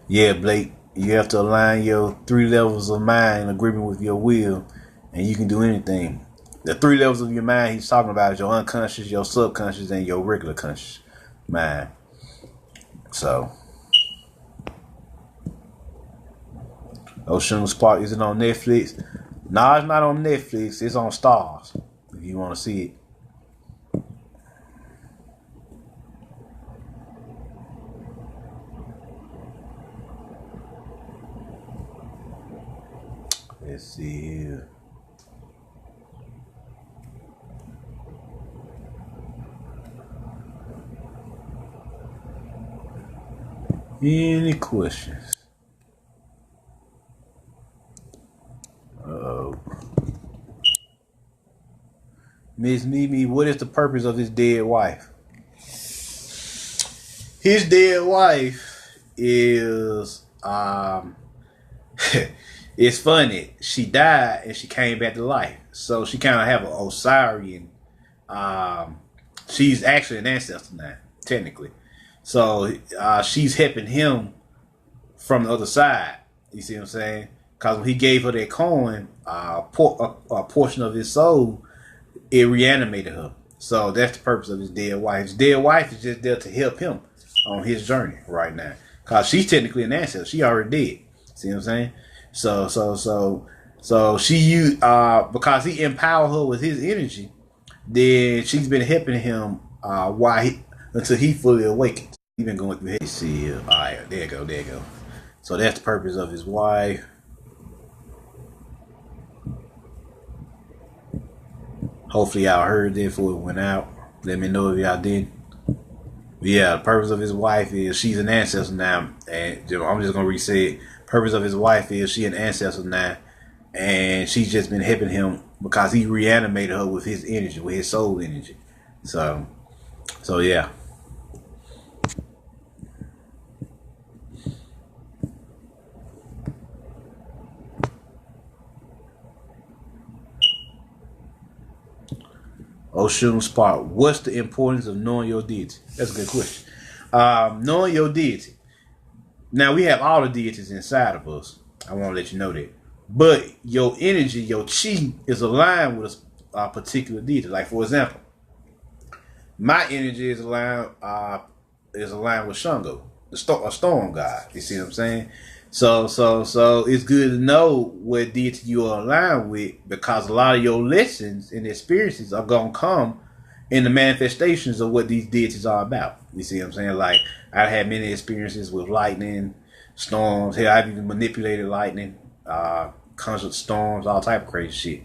Yeah, Blake, you have to align your 3 levels of mind in agreement with your will, and you can do anything. The 3 levels of your mind he's talking about is your unconscious, your subconscious, and your regular conscious mind. So, Ocean Spark, is it on Netflix? No, it's not on Netflix. It's on Stars, if you want to see it. Let's see here. Any questions? Uh-oh. Miss Mimi, what is the purpose of his dead wife? His dead wife is it's funny. She died and she came back to life. So she kind of have an Osirian. She's actually an ancestor now, technically. So she's helping him from the other side. You see what I'm saying? Because when he gave her that coin, a portion of his soul, it reanimated her. So that's the purpose of his dead wife. His dead wife is just there to help him on his journey right now. Because she's technically an ancestor. She already dead. See what I'm saying? So she used because he empowered her with his energy, then she's been helping him until he fully awakens. He's been going through his see. Alright, there you go. So that's the purpose of his wife. Hopefully y'all heard that before it went out. Let me know if y'all did. Yeah, the purpose of his wife is she's an ancestor now, and I'm just gonna re-say it. Purpose of his wife is she an ancestor now, and she's just been helping him because he reanimated her with his energy, with his soul energy. So yeah. Oshun Spark, what's the importance of knowing your deity? That's a good question. Knowing your deity. Now we have all the deities inside of us. I want to let you know that. But your energy, your chi, is aligned with a particular deity. Like for example, my energy is aligned with Shango, a storm god. You see what I'm saying? So it's good to know what deity you are aligned with, because a lot of your lessons and experiences are gonna come in the manifestations of what these deities are about. You see what I'm saying? Like I had many experiences with lightning, storms. Hell, I've even manipulated lightning, conjured storms, all type of crazy shit.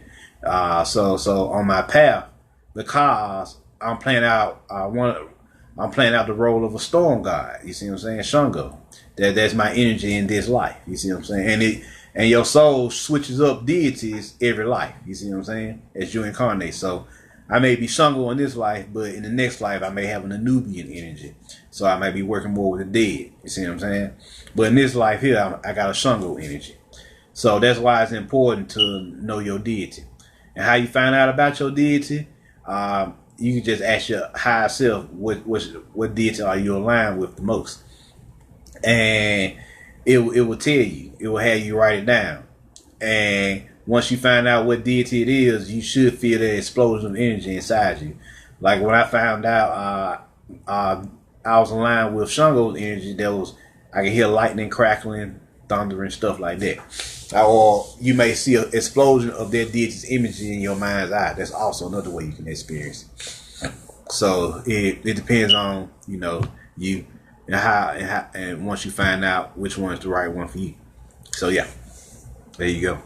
So on my path, because I'm playing out the role of a storm god. You see what I'm saying? Shango. That's my energy in this life. You see what I'm saying? And your soul switches up deities every life. You see what I'm saying? As you incarnate. So I may be Shango in this life, but in the next life I may have an Anubian energy. So I might be working more with the dead. You see what I'm saying? But in this life here, I got a Shango energy. So that's why it's important to know your deity. And how you find out about your deity, you can just ask your higher self, what deity are you aligned with the most? And it will tell you. It will have you write it down. And once you find out what deity it is, you should feel the explosion of energy inside you. Like when I found out I was aligned with Shango's energy, I could hear lightning crackling, thunder, and stuff like that. Or you may see an explosion of that deity's image in your mind's eye. That's also another way you can experience it. So it depends on you and once you find out which one is the right one for you. So yeah, there you go.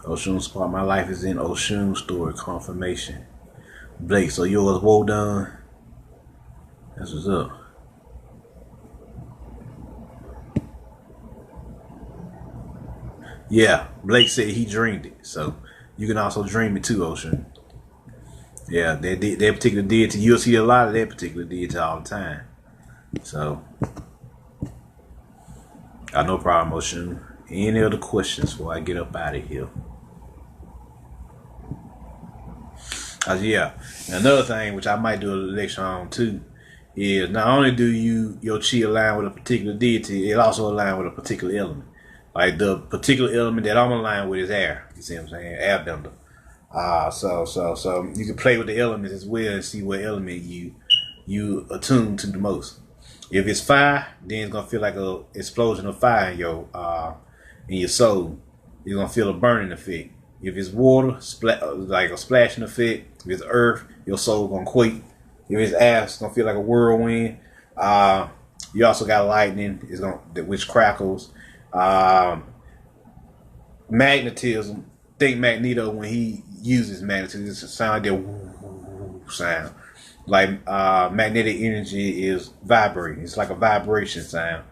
Oshun Spark, my life is in Oshun story confirmation. Blake, so yours well done. That's what's up. Yeah, Blake said he dreamed it. So you can also dream it too, Ocean. Yeah, that particular deity, you'll see a lot of that particular deity all the time. So, no problem, Ocean. Any other questions before I get up out of here? Yeah, another thing which I might do a lecture on too is not only do your chi align with a particular deity, it also align with a particular element. Like the particular element that I'm aligned with is air. You see what I'm saying? Air bender. So you can play with the elements as well and see what element you attune to the most. If it's fire, then it's gonna feel like a explosion of fire in your soul. You're gonna feel a burning effect. If it's water, like a splashing effect. If it's earth, your soul gonna quake. If it's air, it's gonna feel like a whirlwind. You also got lightning, which crackles. Magnetism. Think Magneto when he uses magnetism. It's a sound that woo sound. Like magnetic energy is vibrating. It's like a vibration sound.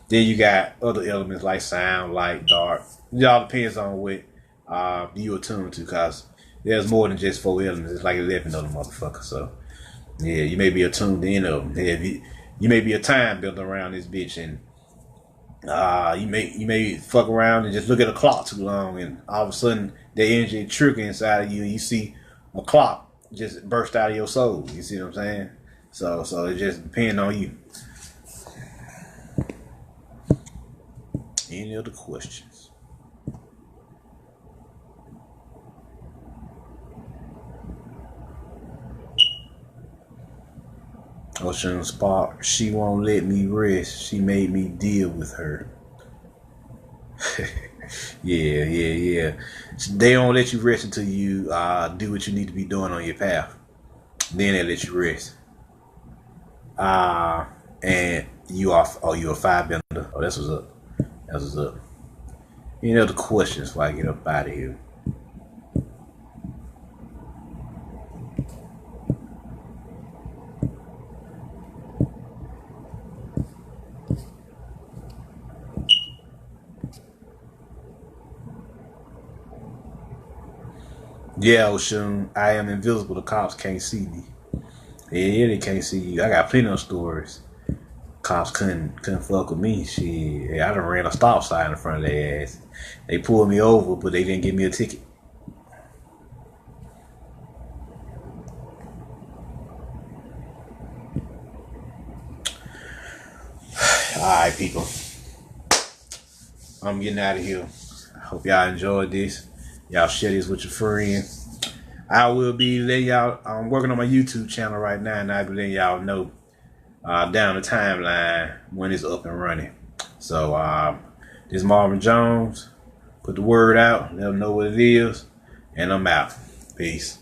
Then you got other elements like sound, light, dark. It all depends on what you attune to, because there's more than just 4 elements. It's like 11 of them motherfuckers. So yeah, you may be attuned to any of them. Yeah, you may be a time built around this bitch, and you may fuck around and just look at a clock too long, and all of a sudden the energy trickle inside of you, and you see a clock just burst out of your soul. You see what I'm saying? So it just depends on you. Any other questions? Ocean Spark, she won't let me rest. She made me deal with her. Yeah. They don't let you rest until you do what you need to be doing on your path. Then they let you rest. And you are, oh, you a firebender. Oh, that's what's up. That's what's up. Any other questions before I get up out of here? Yeah, Oshun, I am invisible. The cops can't see me. Yeah, they can't see you. I got plenty of stories. Cops couldn't fuck with me. Shit, I done ran a stop sign in front of their ass. They pulled me over, but they didn't give me a ticket. Alright, people. I'm getting out of here. I hope y'all enjoyed this. Y'all share this with your friends. I will be letting y'all, I'm working on my YouTube channel right now, and I'll be letting y'all know down the timeline when it's up and running. So this is Marvin Jones. Put the word out, let them know what it is, and I'm out. Peace.